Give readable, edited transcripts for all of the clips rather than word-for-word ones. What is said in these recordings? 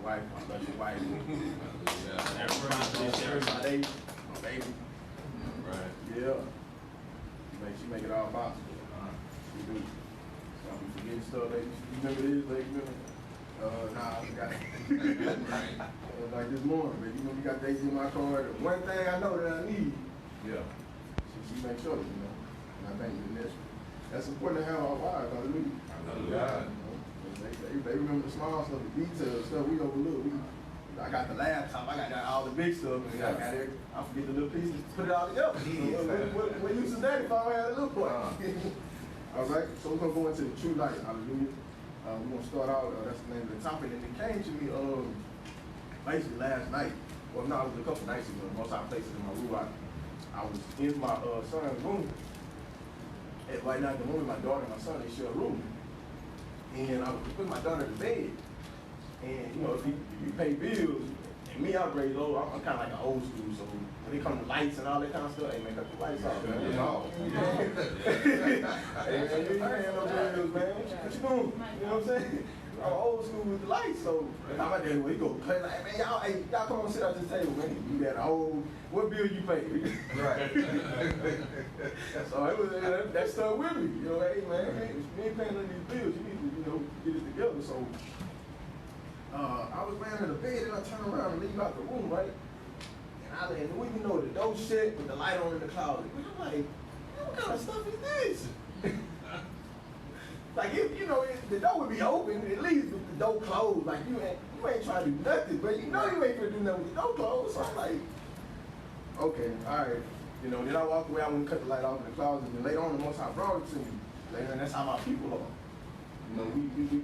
wife, my blessed wife. Yeah. Everybody, my baby. Right. Yeah. She make it all possible. She do. So I'm forgetting stuff, lady. You remember this, lady? Nah, I forgot. Like this morning, baby. You know, you got Daisy in my car. The one thing I know that I need. Yeah. She make sure, you know. And I think that's important to have our wives, hallelujah. Hallelujah. They remember the small stuff, the details, stuff we overlook. I got the laptop, I got all the big stuff, and I got everything. I forget the little pieces, put it all together. What use is that if I don't have a little part? All right, so we're gonna go into the true light, hallelujah. We're gonna start out, that's the name of the topic, and it came to me basically last night. Well, no, it was a couple nights ago. Most I placed it in my room. I was in my son's room. Right now, the room, my daughter and my son, they share a room. And I was putting my daughter to bed. And, you know, if you pay bills, and me, I'm very low, I'm kind of like an old school, so when it comes to lights and all that kind of stuff, hey, man, cut the lights off, man. Hey, man, you ain't paying no bills, man. What you doing? You know what I'm saying? I'm old school with the lights, so if I'm out there, he go play like, man, y'all come on, sit at this table, man. You got a whole, what bill you pay? Right. So it was, that stuck with me. You know, hey, man, you ain't paying none of these bills. You need to, you know, get it together. So I was laying in the bed, and I turned around and leave out the room, right? And we didn't know the door shut with the light on in the closet. And I'm like, man, what kind of stuff is this? Like, if, you know, the door would be open, at least with the door closed. Like, you ain't trying to do nothing, but you know you ain't gonna do nothing with the door closed. So I'm like, okay, all right. You know, then I walked away, I went and cut the light off in the closet, and later on, the Most High brought it to me. And that's how my people are. You know,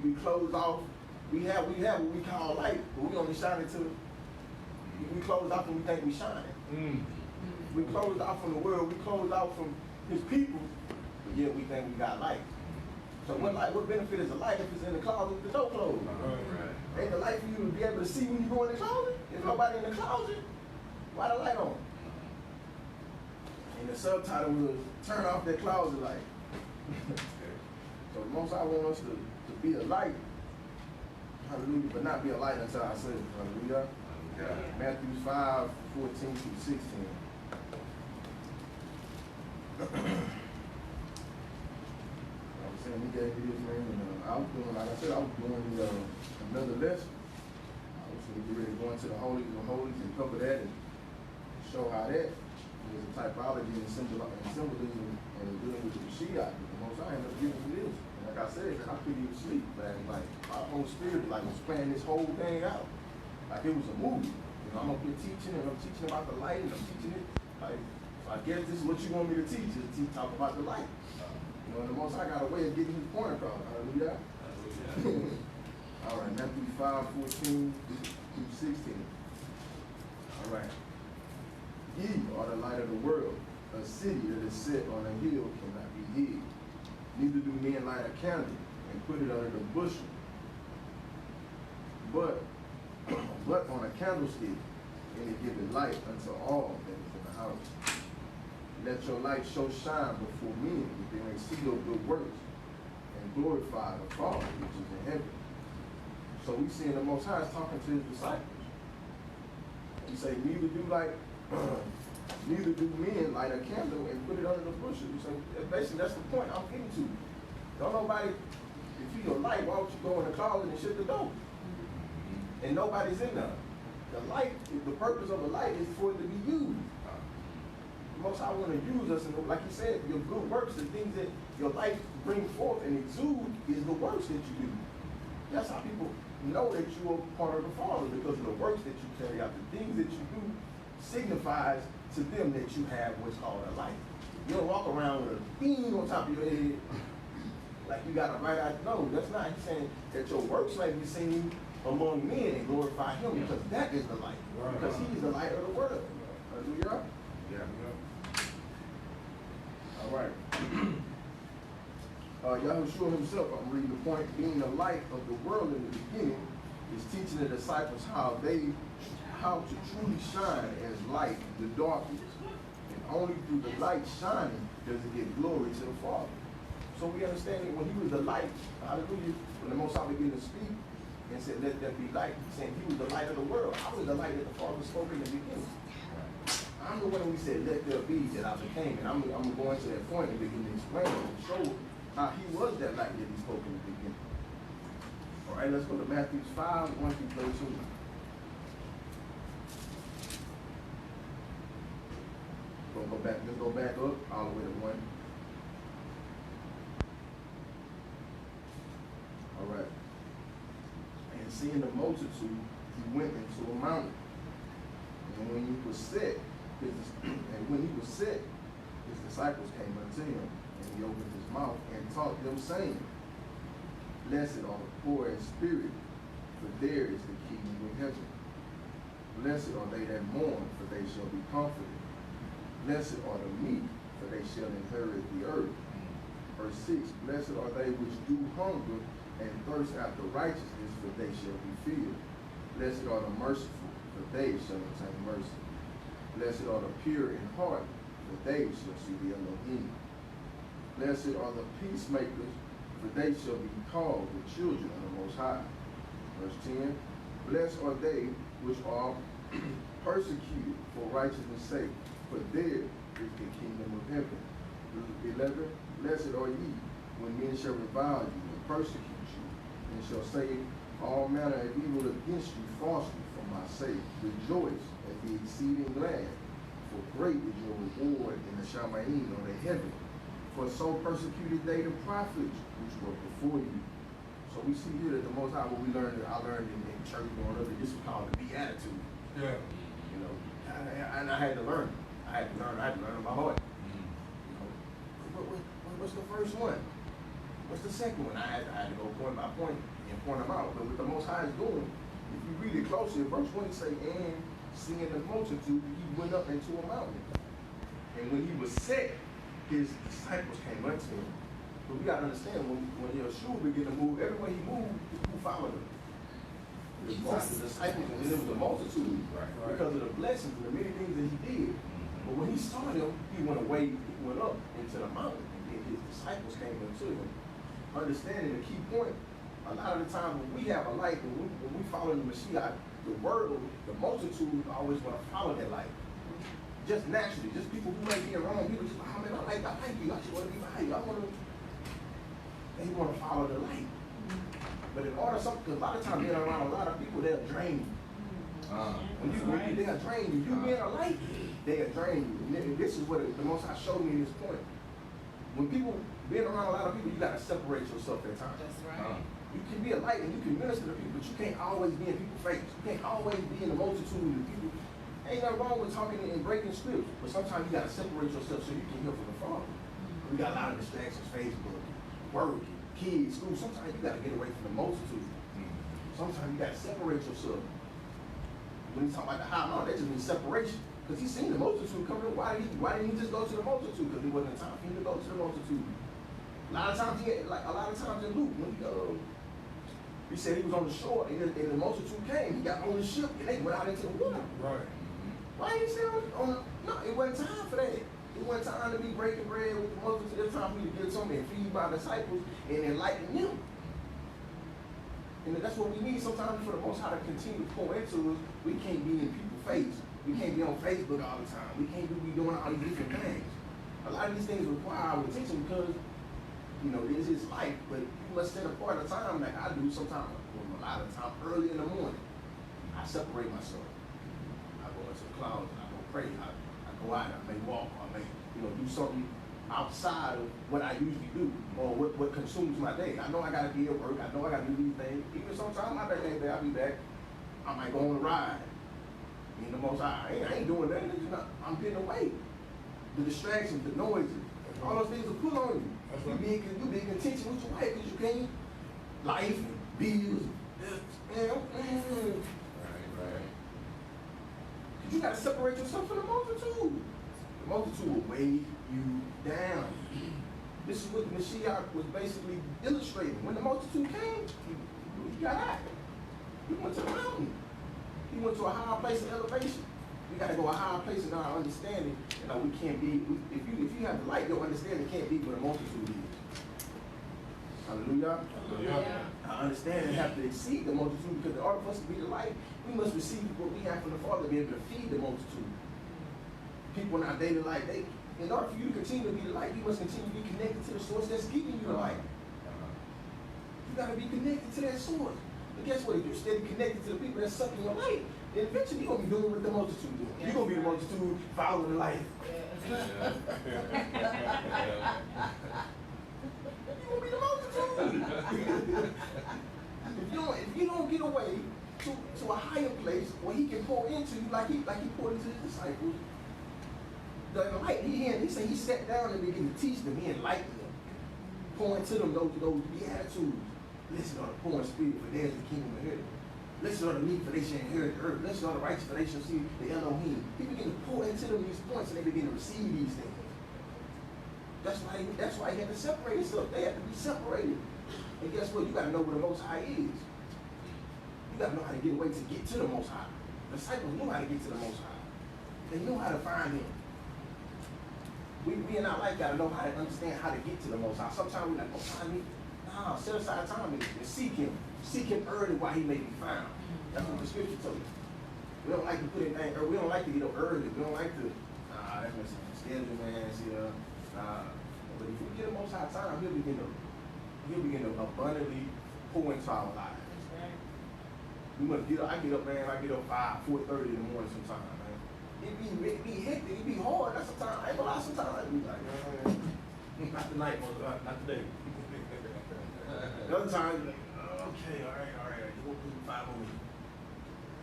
we close off. We have what we call light, but we only shine it to. We close off when we think we shining. We closed off from the world. We closed off from His people, but yet we think we got light. So what benefit is a light if it's in the closet with the door closed? Right. Ain't the light for you to be able to see when you go in the closet? If nobody in the closet, why the light on? And the subtitle was "Turn off that closet light." So the Most I want us to be a light. Hallelujah, but not be a light unto ourselves. Hallelujah. Yeah. Matthew 5:14-16. I was saying he gave me this, man, and I was doing, like I said, I was doing another lesson. I was going to get ready to go into the holies of holies and cover that and show how that is a typology and symbolism and dealing with the Mashiach. The Most I ended up giving me this. Like I said, I couldn't even sleep last night. My whole spirit was playing this whole thing out. Like it was a movie. You know, I'm up here teaching and I'm teaching about the light and I'm teaching it. Like, so I guess this is what you want me to teach, is to talk about the light. You know, and the Most I got a way of getting his point across. Hallelujah. All right, Matthew 5:14-16. All right. Ye are the light of the world. A city that is set on a hill cannot be hid. Neither do men light a candle and put it under the bushel, but on a candlestick, and it giveth light unto all that is in the house. Let your light so shine before men that they may see your good works and glorify the Father which is in heaven. So we see in the Most High is talking to his disciples. He say, neither do men light a candle and put it under the bushel. So basically, that's the point I'm getting to. Don't nobody, if you your light, why don't you go in the closet and shut the door? And nobody's in there. The light, the purpose of a light is for it to be used. The Most High want to use us, and like you said, your good works, the things that your life bring forth and exude, is the works that you do. That's how people know that you are part of the Father, because of the works that you carry out. The things that you do signifies to them that you have what's called a light. You don't walk around with a beam on top of your head like you got a right eye. No, that's not. He's saying that your works may be seen among men and glorify Him, because that is the light. Right. Because He is the light of the world. Hallelujah. Yeah. All right. Yahushua himself, I'm reading the point, being the light of the world in the beginning, is teaching the disciples how to truly shine as light in the darkness. And only through the light shining does it give glory to the Father. So we understand that when He was the light, hallelujah, when the Most High began to speak, and and said, let there be light. He's saying he was the light of the world. I was the light that the Father spoke in the beginning. I'm the one who said, let there be, that I became. And I'm going to that point and begin to explain and show how he was that light that he spoke in the beginning. All right, let's go to Matthew 5, 1 through 13. Let's go back up all the way to 1. All right. And seeing the multitude, he went into a mountain. And when he was set, his disciples came unto him, and he opened his mouth and taught them, saying, Blessed are the poor in spirit, for theirs is the kingdom of heaven. Blessed are they that mourn, for they shall be comforted. Blessed are the meek, for they shall inherit the earth. Verse 6, Blessed are they which do hunger and thirst after righteousness, for they shall be filled. Blessed are the merciful, for they shall obtain mercy. Blessed are the pure in heart, for they shall see the Elohim. Blessed are the peacemakers, for they shall be called the children of the Most High. Verse 10, Blessed are they which are persecuted for righteousness' sake, for theirs is the kingdom of heaven. 11, Blessed are ye, when men shall revile you and persecute you, and shall say all manner of evil against you falsely for my sake. Rejoice and be exceeding glad, for great is your reward in the Shamaim, or the heaven. For so persecuted they the prophets which were before you. So we see here that the Most High, what I learned in church growing up, this was called the Beatitude. Yeah. You know, and I had to learn. I had to learn it by heart. You know, what's the first one? What's the second one? I had to go point by point and point them out. But what the Most High is doing, if you read it closely, verse 1 say, and seeing the multitude, he went up into a mountain. And when he was set, his disciples came unto him. But we got to understand, when Yeshua began to move, everywhere he moved, people followed him. The disciples, and then there was a multitude, because of the blessings and the many things that he did. But when he saw them, he went away, he went up into the mountain, and then his disciples came unto him. Understanding the key point, a lot of the time when we have a light, when we follow the Mashiach, the world, the multitude always want to follow that light. Just naturally, just people who may be around, people just, oh man, I like you, I just want to be by you, they want to follow the light. But in order, because a lot of times being around a lot of people, they'll drain you. When they'll drain you. If you being a light, they'll drain you. And this is what the Most High showed me in this point. When people, being around a lot of people, you got to separate yourself at times. That's right. You can be a light and you can minister to people, but you can't always be in people's face. You can't always be in the multitude of people. Ain't nothing wrong with talking and breaking scripts, but sometimes you got to separate yourself so you can hear from the Father. We got a lot of distractions, Facebook, work, kids, school. Sometimes you got to get away from the multitude. Sometimes you got to separate yourself. When you talk about the high mountain, that just means separation. Because he seen the multitude coming. Why didn't he just go to the multitude? Because it wasn't time for him to go to the multitude. A lot of times in Luke, when he said he was on the shore and the multitude came, he got on the ship and they went out into the water. Right. Why didn't he say no, it wasn't time for that. It wasn't time to be breaking bread with the multitude. It was time for me to get something and feed my disciples and enlighten them. And that's what we need sometimes for the Most High to continue to pour into us. We can't be in people's face. We can't be on Facebook all the time. We can't be doing all these different things. A lot of these things require our attention because, you know, this is life, but you must set apart a time like I do sometimes, a lot of the time, early in the morning. I separate myself. I go into the clouds, I go pray, I go out, I may walk, I may, do something outside of what I usually do or what consumes my day. I know I gotta be at work, I know I gotta do these things. Even sometimes I'll be back. I might go on a ride. You know, most I ain't doing that. I'm getting away. The distractions, the noises, all those things will pull on you. You being contention with your wife because you can't. Life and bills. Right. You got to separate yourself from the multitude. The multitude will weigh you down. This is what the Mashiach was basically illustrating. When the multitude came, he got out. He went to the mountain. He went to a higher place of elevation. We got to go a higher place in our understanding. We can't be, if you have the light, your understanding can't be what a multitude is. Hallelujah. Hallelujah. I understand and have to exceed the multitude because in order for us to be the light, we must receive what we have from the Father to be able to feed the multitude. People in our daily life, in order for you to continue to be the light, you must continue to be connected to the source that's giving you the light. You got to be connected to that source. But guess what? If you're steady connected to the people that's sucking your light, then eventually you're going to be doing what the multitude doing. You're going to be the multitude following the light. You're going to be the multitude. if you don't get away to a higher place where he can pour into you like he poured into his disciples, the light, he said he sat down and began to teach them, he enlightened them, pouring to them those beatitudes. Listen on the poor in spirit, for theirs is the kingdom of heaven. Listen on the meek, for they shall inherit the earth. Listen on the righteous, for they shall see the Elohim. He began to pour into them these points, and they begin to receive these things. That's why he had to separate himself. They had to be separated. And guess what? You got to know where the Most High is. You got to know how to get away to get to the Most High. The disciples knew how to get to the Most High. They knew how to find him. We in our life got to know how to understand how to get to the Most High. Sometimes we're like, oh, find me. Nah, set aside time and seek him. Seek him early while he may be found. That's what the scripture tells us. We don't like to put anything early. We don't like to get up early. We don't like to, that's my schedule, man. See, but if we get the Most High time, he'll begin to abundantly pour into our lives. That's right. We must get up. I get up, man. I get up 4:30 in the morning sometimes, man. It be hectic. It be hard. That's sometimes. I ain't gonna lie. Sometimes I be like, not tonight, not today. The other time, you're like, okay, all right. You won't put 5 on me.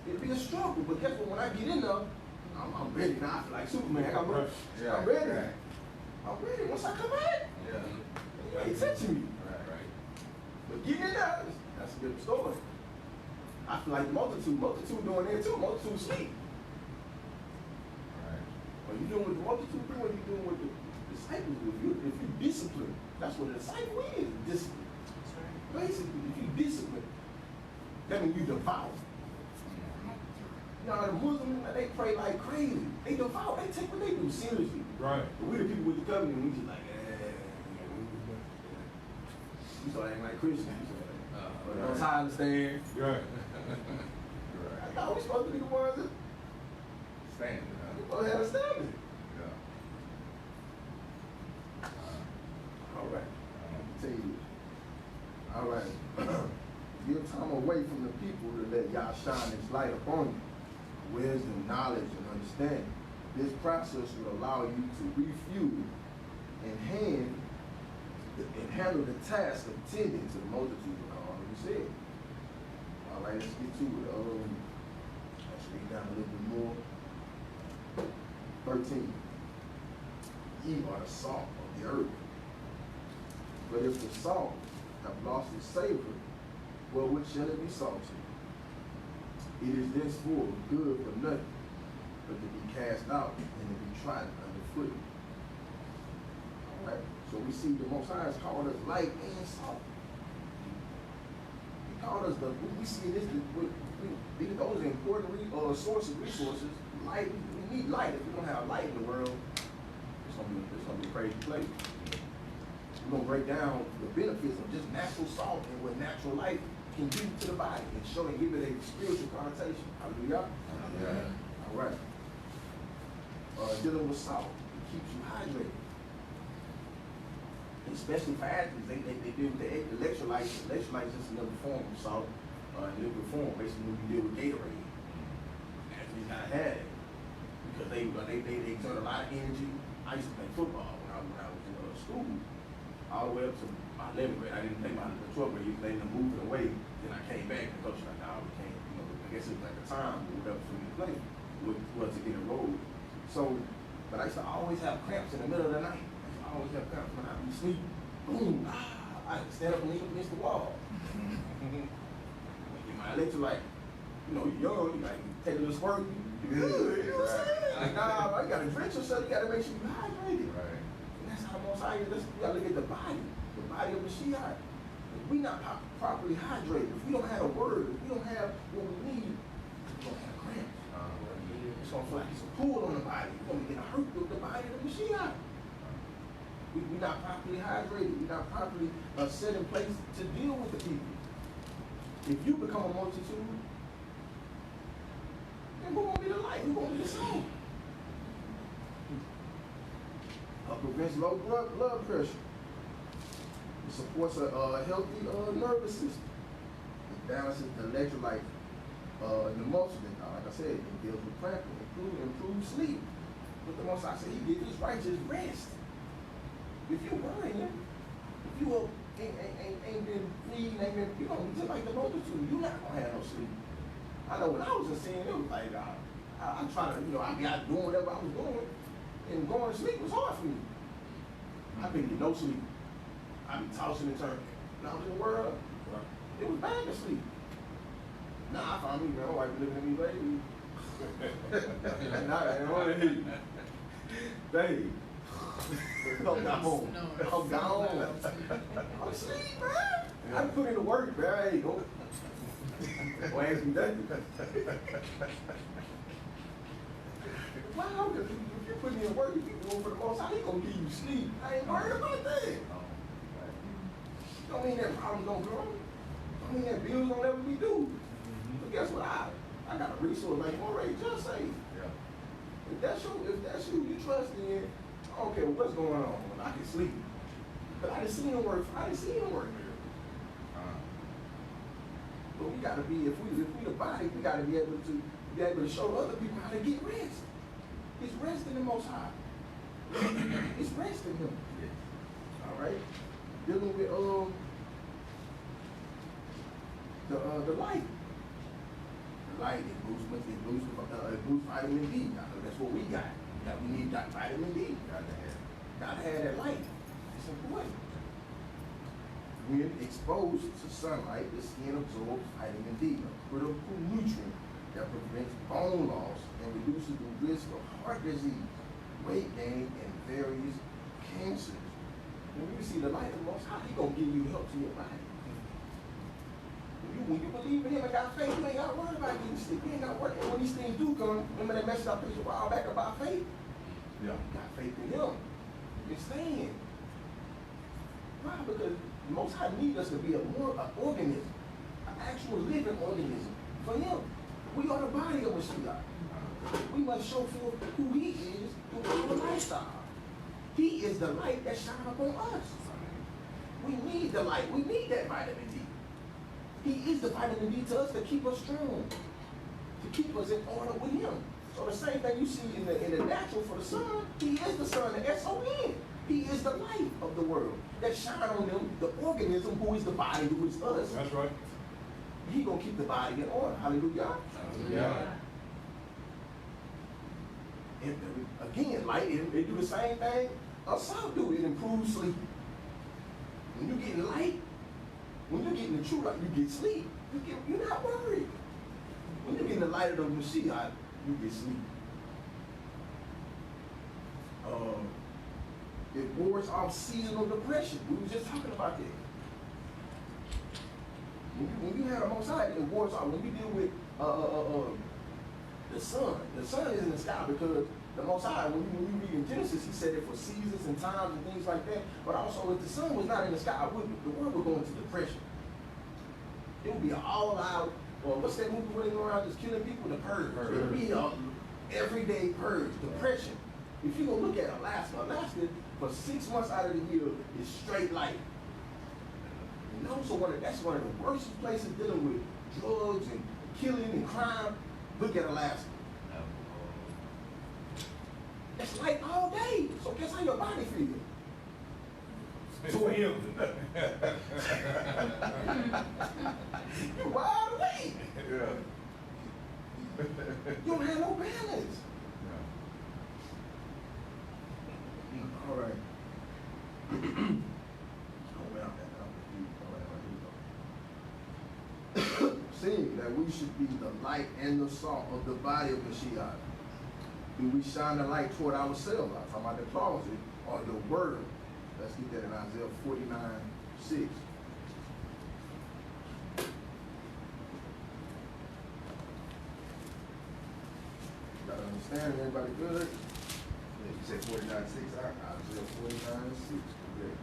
It'll be a struggle, but guess what? When I get in there, I'm ready now. I feel like Superman. I'm ready. Yeah, I'm ready. right. I'm ready. Once I come back, Yeah. you ain't touching me. Right. But getting in there, that's a different story. I feel like multitude doing there too. Multitude sleep. Right. What you doing with the multitude do, what you doing with the disciples do. If you discipline, that's what a disciple is. Discipline. Basically, if you discipline, that means you devour. You know, the Muslims, they pray like crazy. They devour. They take what they do seriously. Right. But we the people with the covenant, we just like, we start acting like Christians. But don't I understand? Right. I thought we supposed to be the ones that Stand. we supposed to have a standard. Yeah. All right. Tell you. All right. Give time away from the people to let Yah shine His light upon you. Wisdom, knowledge, and understanding. This process will allow you to refuel and handle the task of tending to the multitude I already said. All right, let's get to it. Let's read down a little bit more. 13. Ye are the salt of the earth. But if the salt have lost its savor, well, what shall it be salted? It is thenceforth good for nothing, but to be cast out and to be trodden underfoot. All right. So we see the Most High has called us light and salt. He called us we see this. Those are important sources, resources. Light. We need light. If we don't have light in the world, it's gonna be a crazy place. We're gonna break down the benefits of just natural salt and what natural light can do to the body and show and give it a spiritual connotation. Hallelujah. Yeah. All right. Dealing with salt, it keeps you hydrated. Especially for athletes, they deal with the electrolytes. Electrolytes is just another form of salt, liquid form. Basically, when you deal with Gatorade, athletes gotta have it because they exert a lot of energy. I used to play football when I was in school, all the way up to my 11th grade. I didn't play my 12th grade. You letting them move it away. Then I came back and the coach was like, "No, we can't." You know, I guess it was like the time or whatever for me to play was to get enrolled. So, but I used to always have cramps in the middle of the night. I always have cramps when I be asleep. Boom! I stand up and lean up against the wall. In my electrolyte, you know, you're young, you like take a little squirt, you good. You know what I'm saying? Like, nah, you gotta drench yourself. You gotta make sure you're hydrated. Right. And that's how Most High is. You gotta look at the body of Mashiach. If we not properly hydrated, if we don't have a word, if we don't have what we need, we don't have cramps. It's gonna feel like it's a pull on the body. You're gonna get hurt with the body of the Mashiach. We not properly hydrated. We not properly set in place to deal with the people. If you become a multitude, then who gonna be the light? Who gonna be the salt? Prevents low blood pressure. It supports a healthy nervous system. It balances the electrolyte in the muscle. Like I said, it deals with cramping, improve sleep. But the Most High said He gives His righteous rest. If you worrying, if you ain't been feeding, you gonna be just like the multitude. You're not gonna have no sleep. I know when I was in sin, it was like I try to, I got doing whatever I was doing, and going to sleep was hard for me. I couldn't get no sleep. I'd be tossing and turning. When I was in the world, it was bad to sleep. Nah, I found me, man. My wife living in me, baby. Nah, I didn't want to hear you. Babe. I'm gone. I'm gone. I'm asleep, man. I put in the work, man. Hey, go. Don't ask me that. Wow, because if you put in the work, if you go for the Most High, He gonna give you sleep. I ain't worried about that. Don't mean that problems don't grow. Don't mean that bills don't ever be due. But guess what? I got a resource like Moreh just say. Yeah. If that's you, you trust in, I don't care what's going on. I can sleep. But I didn't see Him work. But we gotta be, if we the body, we gotta be able to show other people how to get rest. It's rest in the Most High. It's rest in Him. Yes. All right. Dealing with the light. The light, it boosts vitamin D. That's what we got. We need that vitamin D. Gotta have that light. It's important. When exposed to sunlight, the skin absorbs vitamin D, a critical nutrient that prevents bone loss and reduces the risk of heart disease, weight gain, and various cancers. When you see the light of the Most High, He gonna give you help to your body. When you believe in Him and got faith, you ain't got to worry about getting sick. You ain't got to worry. And when these things do come, remember that message I preached a while back about faith? Yeah. You got faith in Him. You stand. Why? Because the Most High needs us to be an organism, an actual living organism for Him. We are the body of Mashiach. We must show forth who He is through our lifestyle. He is the light that shines upon us. We need the light. We need that vitamin D. He is the vitamin D to us to keep us strong, to keep us in order with Him. So the same thing you see in the natural for the sun, He is the sun, the S-O-N. He is the light of the world that shine on them, the organism who is the body, who is us. That's right. He gonna keep the body in order. Hallelujah. Yeah. And again, light, it do the same thing. Salt do it improves sleep. When you get light, when you get in the true light, you get sleep. You're not worried. When you get in the light of the Mashiach, you get sleep. It wards off seasonal depression. We were just talking about that. When you have the Most High, it wards off. When you deal with the sun is in the sky because the Most High, when you read in Genesis, He said it for seasons and times and things like that. But also, if the sun was not in the sky, the world would go into depression. It would be an all-out, what's that movie running around just killing people? The Purge. It would be an everyday purge, depression. If you go look at Alaska for 6 months out of the year is straight light. And also that's one of the worst places dealing with drugs and killing and crime. Look at Alaska. It's light all day. So guess how your body feels? To Him. You're wide awake. Yeah. You don't have no balance. All right. Seeing that we should be the light and the salt of the body of Mashiach, do we shine the light toward ourselves? I'm talking about the closet or the word. Let's get that in Isaiah 49:6. Gotta understand, everybody good? Yeah, you said 49:6, Isaiah 49:6, correct.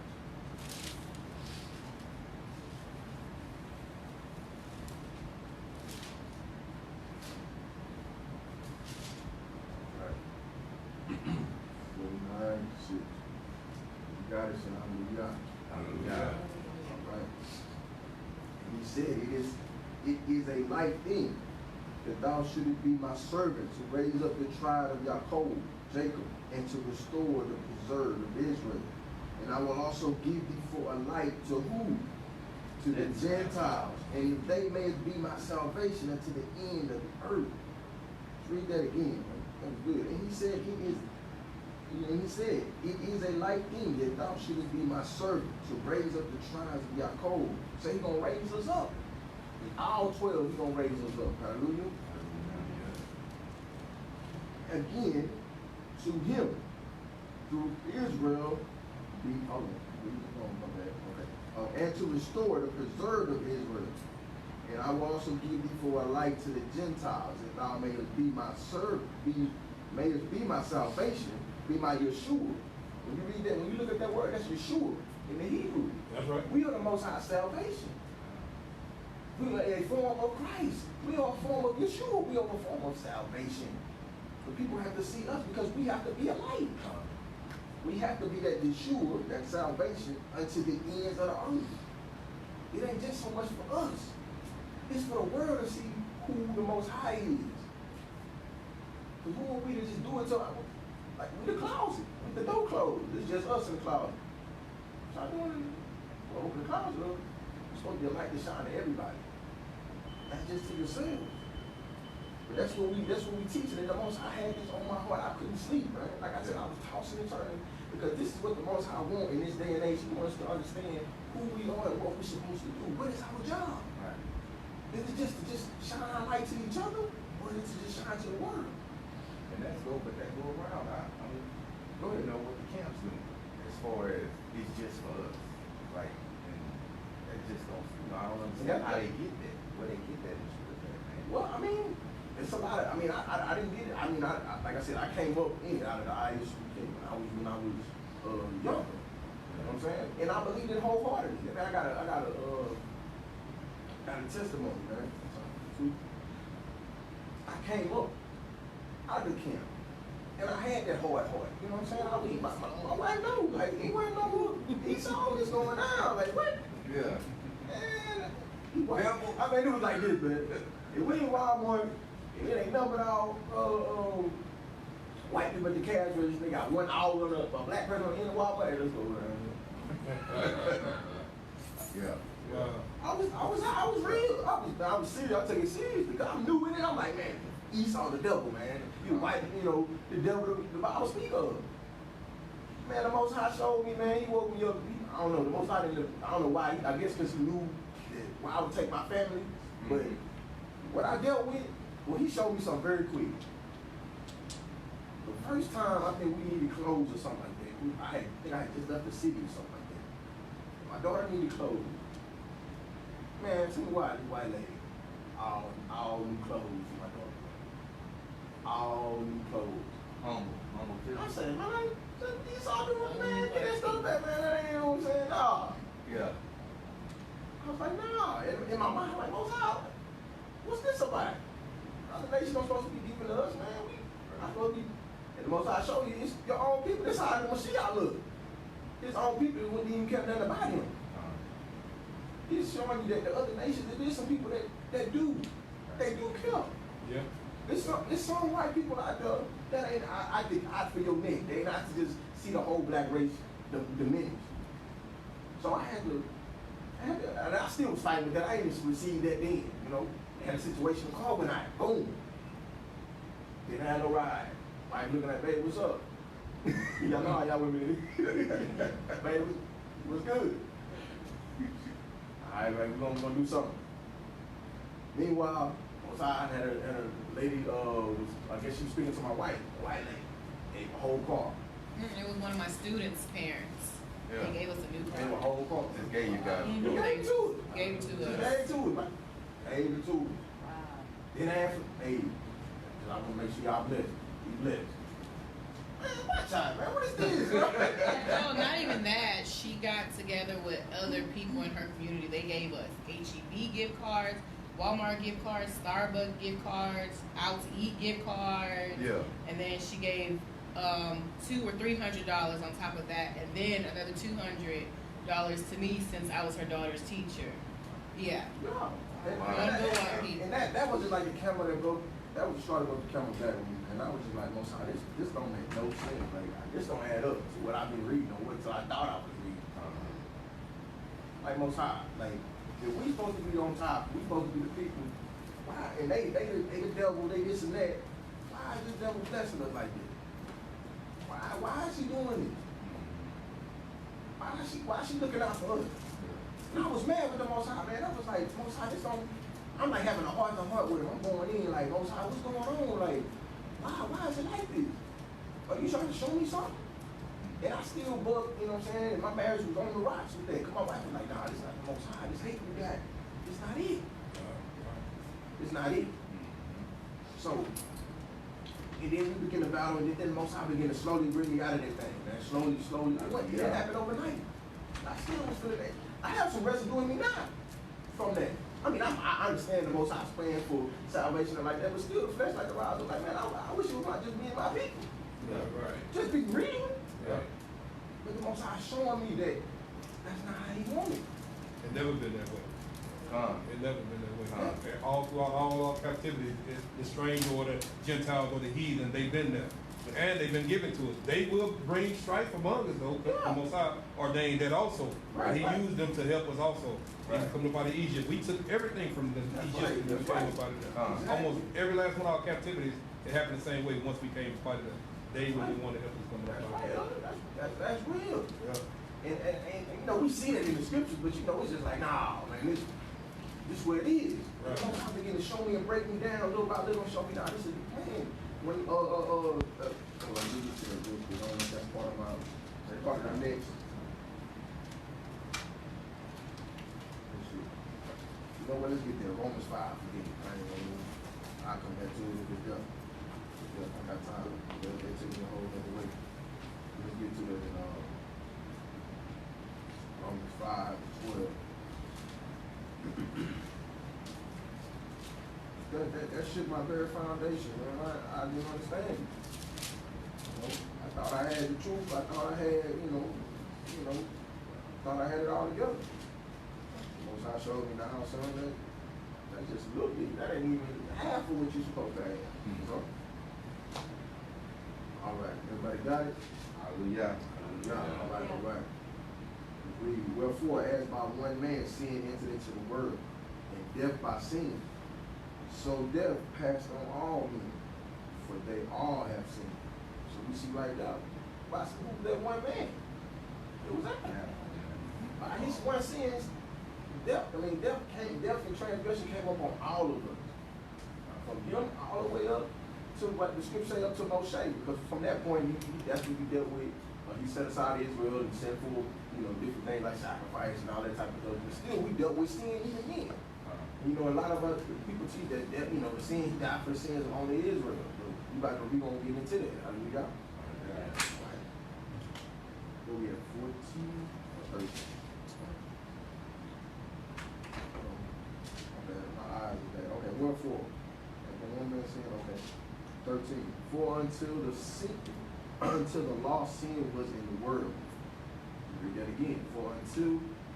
it is a light thing that thou shouldest be my servant to raise up the tribe of Jacob, and to restore the preserved of Israel. And I will also give thee for a light to who? To the Gentiles, and if they may be my salvation unto the end of the earth. Let's read that again. That was good. And he said, it is a light thing that thou shouldest be my servant to raise up the tribes of Jacob. So he's going to raise us up. All 12, he's going to raise us up. Hallelujah. Again, to him, through Israel, and to restore the preserved of Israel. And I will also give thee for a light to the Gentiles, that thou mayest be my servant, mayest be my salvation, be my Yeshua. When you read that, when you look at that word, that's Yeshua in the Hebrew. That's right. We are the Most High salvation. We are a form of Christ. We are a form of Yeshua. We are a form of salvation. But people have to see us because we have to be a light. We have to be that Yeshua, that salvation, unto the ends of the earth. It ain't just so much for us. It's for the world to see who the Most High is. Because who are we to just do it to our, like with the closet, with the door closed. It's just us in the closet. Start doing it. Well, open the closet up. It's supposed to be a light to shine to everybody. That's just to yourself. But that's what we teach. And the Most High had this on my heart. I couldn't sleep, man. Like I said, I was tossing and turning because this is what the Most High want in this day and age. He wants us to understand who we are and what we're supposed to do. What is our job? Right. Is it just to shine our light to each other, or is it to just shine to the world? And that go around. I mean, go ahead, know what the camp's doing as far as it's just for us, like, and that just don't. I don't understand how they get that. Where they get that issue with that, man. Well, I mean, it's a lot of. I mean, I didn't get it. I mean, like I said, I came up in it out of the ISU when I was younger. You know what I'm saying? And I believed it wholeheartedly. I got a testimony, man. I came up out of the camp, and I had that hard heart. You know what I'm saying? I was my wife know, like he wasn't know he saw this going down. Like what? Yeah. And he was, I mean, it was like this, man. If we in Walmart, it ain't nothing but all white people at the cash register. They got one hour on a black person on the end of Walmart. Hey, let's go around. Yeah. I was real. I was serious. I take it serious because I'm new in it. I'm like, man, Esau the devil, man. You white, you know, the devil the Bible speak of. Man, the Most High showed me, man. He woke me up. I don't know. The Most High didn't. I don't know why. I guess because he knew that I would take my family. But what I dealt with, well, he showed me something very quick. The first time I think we needed clothes or something like that. I think I had just left the city or something like that. My daughter needed clothes. Man, tell me why this white lady, all new clothes for my daughter. All new clothes. Humble too. I said, man, these all doing, man, get that stuff back, man. That ain't, you know what I'm saying? Nah. Yeah. I was like, nah. In my mind, I'm like, what's this about? Other nations don't supposed to be deeper than us, man. We not supposed to be. And the Most High show you, it's your own people. That's how the Mashiach look. His own people wouldn't even care nothing about him. He's showing you that the other nations, there's some people that do care. Yeah. There's some white people out there that ain't I think out for your neck. They ain't out to just see the whole black race diminish. So I had to, and I still was fighting with that. I didn't receive that then, you know. Had a situation called when I boom. Didn't have no ride. Wife looking at, baby, what's up? Y'all know how y'all women is. Baby, what's good? All right, man, we're gonna do something. Meanwhile, I had a lady, I guess she was speaking to my wife, a white lady, gave a whole car. It was one of my students' parents. Yeah. They gave us a new car. Gave a whole car. Just gave you guys. Gave it to it. Gave it to us. Gave it to it, man. Gave it to it. Wow. Then after, hey, I'm gonna make sure y'all blessed. Be blessed. Man, watch out, man. What is this? No, not even that. She got together with other people in her community. They gave us HEB gift cards, Walmart gift cards, Starbucks gift cards, out to eat gift cards. Yeah. And then she gave $200 or $300 on top of that, and then another $200 to me since I was her daughter's teacher. Yeah. Yeah. And that was just like the camel that broke. That was started with the camel back with me, and I was just like, Most High, this don't make no sense. Like this don't add up to what I've been reading or what I thought I was reading. Like Most High, like if we supposed to be on top, we supposed to be the people. Why? And they the devil, they this and that. Why is this devil blessing us like this? Why is she doing this? Why is she looking out for us? And I was mad with the Most High, man. I was like, Most High, this don't. I'm like having a heart to heart with him. I'm going in like, Most High, what's going on? Like, why is it like this? Are you trying to show me something? And I still booked, you know what I'm saying? And my marriage was on the rocks with that. Cause my wife was like, nah, this not the Most High. This hate we got, it's not it. It's not it. So, and then we begin to battle, and then the Most High began to slowly bring me out of that thing, man. Slowly. It didn't happen overnight. I still was feeling that. I have some residue in me now from that. I mean, I understand the Most High's plan for salvation and like that, but still the flesh like the rise. I'm like, man, I wish it was not just me and my people. Yeah, right. Just be real. Right. But the Most High showing me that that's not how he wanted. It never been that way. It never been that way. And all throughout all our captivity, the stranger or the Gentiles or the heathen, they've been there. And they've been given to us. They will bring strife among us, though. The Most High ordained that also. Right, He used them to help us also. Right. From the body of Egypt. We took everything from the Egyptians when we came up out of there. Almost every last one of our captivities, it happened the same way once we came up out of there. They really wanted to help us come That's up out right. of there. That's real. Yeah. And you know, we see that in the scriptures, but you know, it's just like, nah, man, this is where it is. Right. The Most High begin to show me and break me down little by little and show me, nah, this is, man, when, that's part of our next. You know what, let's get there. Romans 5, forget it. I'll come back to it if it's done. I got time. They took me a whole other way. Let's get to it in Romans 5:12. That shit my very foundation, man. I didn't understand it. You know, I thought I had the truth. I thought I had, thought I had it all together. Most High showed me now, son, that's just a little bit. That ain't even half of what you're supposed to have. So, all right, everybody got it? Hallelujah. All right. Read. Wherefore, as by one man sin entered into the world, and death by sin, so death passed on all men, for they all have sinned. So we see right now, by that one man, it was Adam. By his one sins, death and transgression came up on all of us. From him all the way up to what the scripture say up to Moshe, because from that point, that's what he dealt with. He set aside Israel and sent for, different things like sacrifice and all that type of stuff. But still, we dealt with sin even then. A lot of us people teach that the sin he died for the sins of only Israel. But we gonna get into that. Hallelujah. Right. Where we at 14 or 13? Okay, my eyes is bad. Okay, wherefore? One man saying, okay. 13. For until the law sin was in the world. Read that again. For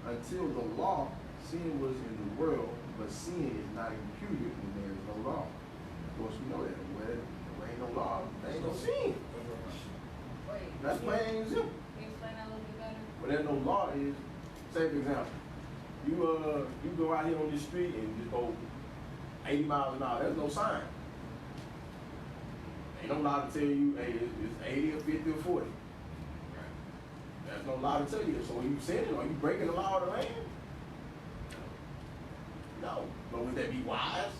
until the law sin was in the world, but sin is not imputed when there is no law. Of course, we know that. Where there ain't no law, there ain't no sin. Wait. That's plain and simple. Can you explain that a little bit better? Where there's no law is, say for example, you go out here on this street and just go 80 miles an hour. There's no sign. Ain't no law to tell you, hey, it's 80 or 50 or 40. There's no law to tell you. So are you sinning? Are you breaking the law of the land? No. But would that be wise?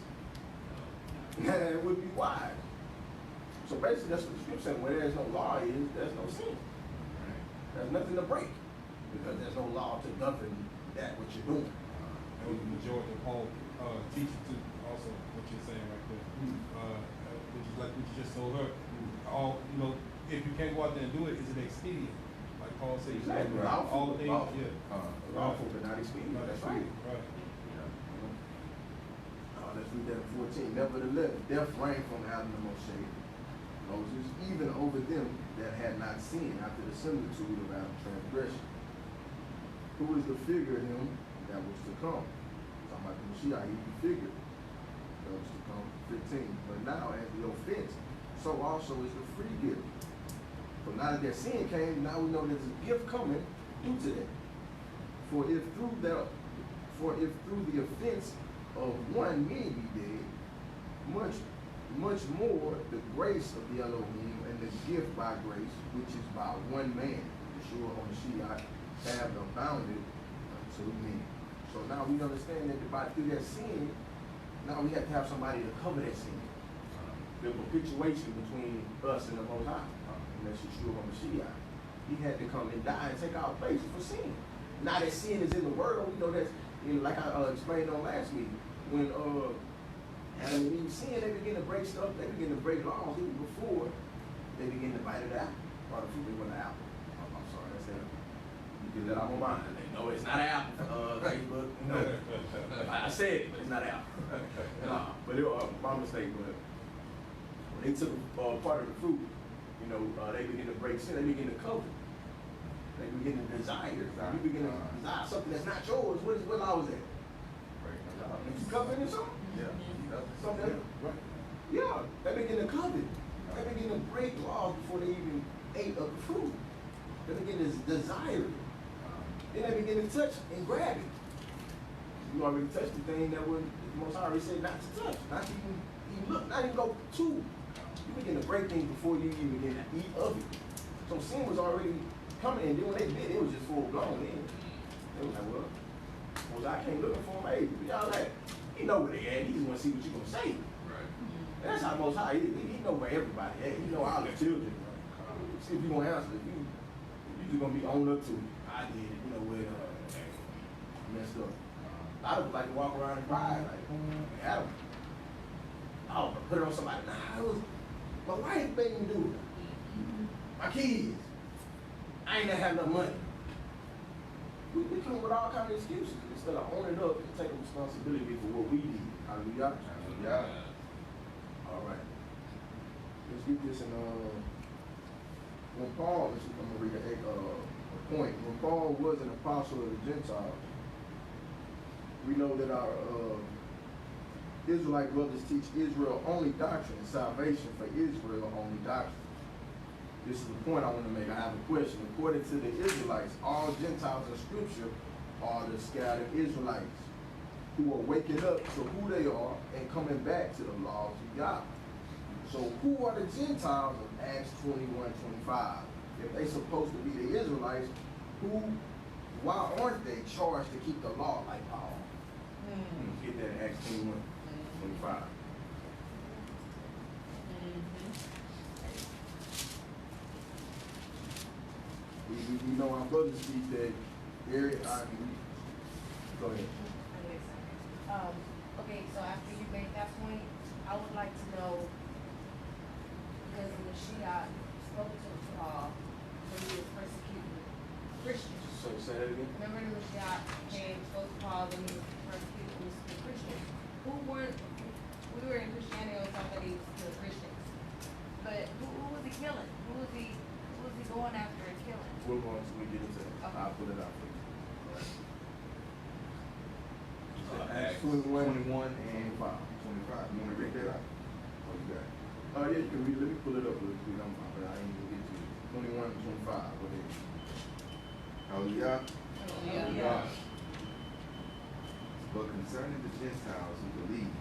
It would be wise. So basically, that's what the scripture says. Where there's no law is, there's no sin. There's nothing to break. Because there's no law to govern that what you're doing. That was the majority of Paul teaching too, also what you're saying right there. Which is like what you just told her. If you can't go out there and do it, is it expedient? Like Paul said, Exactly. all the things, Lawful but not expedient. That's right. Right. Let's read that in 14. Nevertheless, death reigned from Adam to Moses, even over them that had not sinned after the similitude of Adam's transgression. Who is the figure of him that was to come? So talking about the Mashiach, he figured that was to come 15. But now as the offense, so also is the free gift. So now that their sin came, now we know there's a gift coming due to that. For if through the offense of one many be dead, much more the grace of the Elohim and the gift by grace, which is by one man, Yeshua HaMashiach, have abounded unto many. So now we understand that through that sin, now we have to have somebody to cover that sin. The perpetuation between us and the Most High, and that's Yeshua HaMashiach. He had to come and die and take our place for sin. Now that sin is in the world, we know that's, like I explained on last week, when Adam and Eve sin, they begin to break stuff, they begin to break laws even before they begin to bite it out. Or the fruit they want to apple. I'm sorry, that's that. You can let out my mind. They know it's not an apple. Facebook, no. I said it, but it's not an apple. Nah, but it was my mistake. But when they took part of the fruit, they begin to break sin. They begin to cover. They begin to desire. You begin to desire something that's not yours. What law is that? Is you covering it something? Yeah. Something else? Right. Yeah, they begin to covet. They begin to break laws before they even ate of the fruit. They begin to desire it. Then they begin to touch and grab it. You already touched the thing that was the Most High already said not to touch, not to even look, not even go to. You begin to break things before you even begin to eat of it. So sin was already coming, and then when they did, it was just full blown. Then they was like, well, I came looking for them. Hey, y'all like, he know where they at. He just want to see what you gonna say. Right. And that's how the Most High is. He know where everybody at. He know all the children. See if you gonna answer. If you just gonna be owned up to it. I did it. Where messed up. A lot of people like to walk around and cry like, Adam. Oh, put it on somebody. Nah, it was my wife made me do it. My kids. I ain't gonna have no money. We come with all kinds of excuses instead of owning up and taking responsibility for what we did. Hallelujah. Yeah. All right. Let's get this in. When Paul, I'm gonna read a point. When Paul was an apostle of the Gentiles, we know that our Israelite brothers teach Israel only doctrine and salvation for Israel only doctrine. This is the point I want to make. I have a question. According to the Israelites, all Gentiles in Scripture are the scattered Israelites who are waking up to who they are and coming back to the laws of Yah. So who are the Gentiles of Acts 21:25? If they supposed to be the Israelites, why aren't they charged to keep the law like Paul? Get that in Acts 21:25. We know our brothers speak that area. Go ahead. Okay, so after you make that point, I would like to know, because the Mashiach spoke to Paul when he was persecuting Christians. So say that again. Remember the Mashiach came, spoke to Paul when he was persecuting the Christians. We were in Christianity all the time that he was still Christians. But who was he killing? Who was he going after and killing? We're going to get into that. Okay. I'll put it out for you. Acts 21 and 25. You want to read that out? What you got? Yeah, you can read it. Let me pull it up real quick. But I ain't gonna get to it. 21 and 25. Go ahead. Hallelujah. Yeah. But concerning the Gentiles who believe,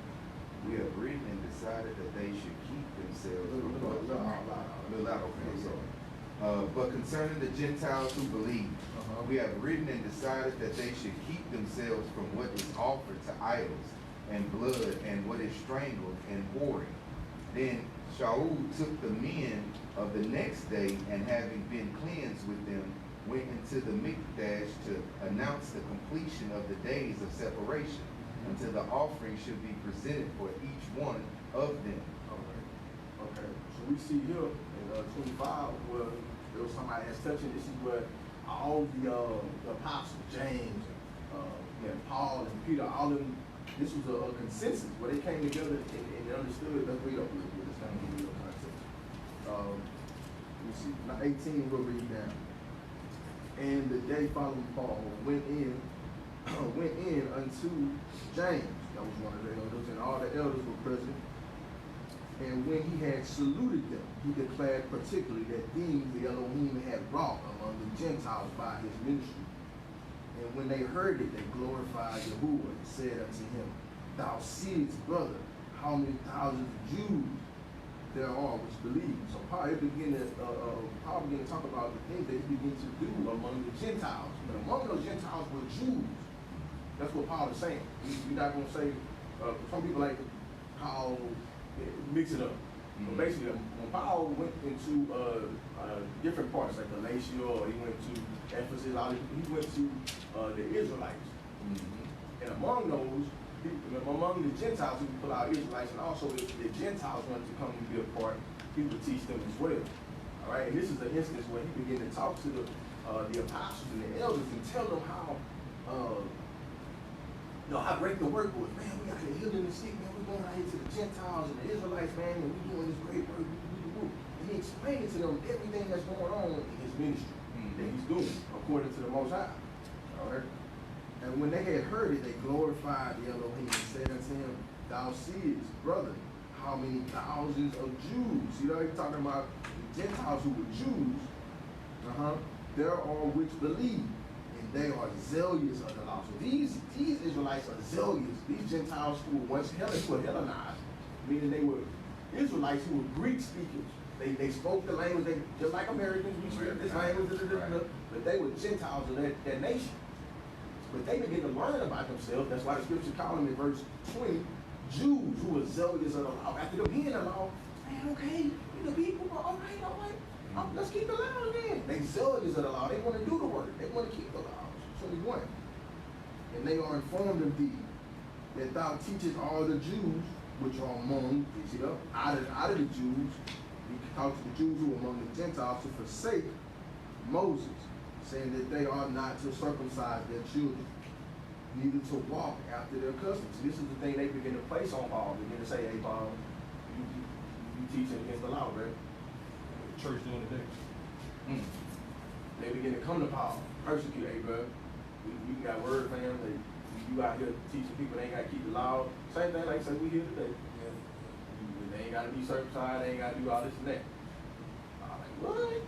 we have written and decided that they should keep themselves from what? But concerning the Gentiles who believe, we have written and decided that they should keep themselves from what is offered to idols, and blood, and what is strangled, and whoring. Then Shaul took the men of the next day, and having been cleansed with them, went into the Mikdash to announce the completion of the days of separation, until the offering should be presented for each one of them. Okay. So we see here in 25 where there was somebody that's touching. This is where all the apostles, James, and Paul and Peter, all of them, this was a consensus where they came together and understood. Let's read up real quick. Let's kind of give you a concept. Let me see. Now 18 we'll read down. And the day following Paul went in went in unto James, that was one of the elders, and all the elders were present. And when he had saluted them, he declared particularly that these the Elohim had wrought among the Gentiles by his ministry. And when they heard it, they glorified Yahuwah and said unto him, Thou seest, brother, how many thousands of Jews there are which believe. So Paul began to talk about the things that he began to do among the Gentiles. But among those Gentiles were Jews. That's what Paul is saying. We're not going to say, some people like Paul mix it up. But basically, when Paul went into different parts, like Galatia, or he went to Ephesus, he went to the Israelites. And among those, among the Gentiles, he would pull out Israelites, and also if the Gentiles wanted to come and be a part, he would teach them as well. All right, and this is an instance where he began to talk to the apostles and the elders and tell them how how great the work was. Man, we out here healing the sick, man. We're going out here to the Gentiles and the Israelites, man, and we're doing this great work. And he explained to them everything that's going on in his ministry that he's doing according to the Most High. All right. And when they had heard it, they glorified the Elohim and said unto him, Thou seest, brother, how many thousands of Jews. You know, he's talking about the Gentiles who were Jews. There are which believe. They are zealous of the law. So these Israelites are zealous. These Gentiles who were once Hellenized, meaning they were Israelites who were Greek speakers. They spoke the language, just like Americans, we speak this language, but they were Gentiles of that nation. But they began to learn about themselves. That's why the scripture called them in verse 20, Jews who were zealous of the law. After them hearing the law, man, okay, you the people, all right. Let's keep the law then. They zealous of the law. They want to do the work. They want to keep the law. 21. And they are informed of thee, that thou teachest all the Jews which are among, you see, out of the Jews, you can talk to the Jews who are among the Gentiles to forsake Moses, saying that they are not to circumcise their children, neither to walk after their customs. This is the thing they begin to place on Paul. They begin to say, hey, Paul, you teaching against the law, right? Church doing today. They begin to come to Paul, persecute, hey, bro. You got word, fam. You out here teaching people they ain't got to keep the law. Same thing like say we here today. They ain't got to be circumcised. They ain't got to do all this and that. I'm like, what?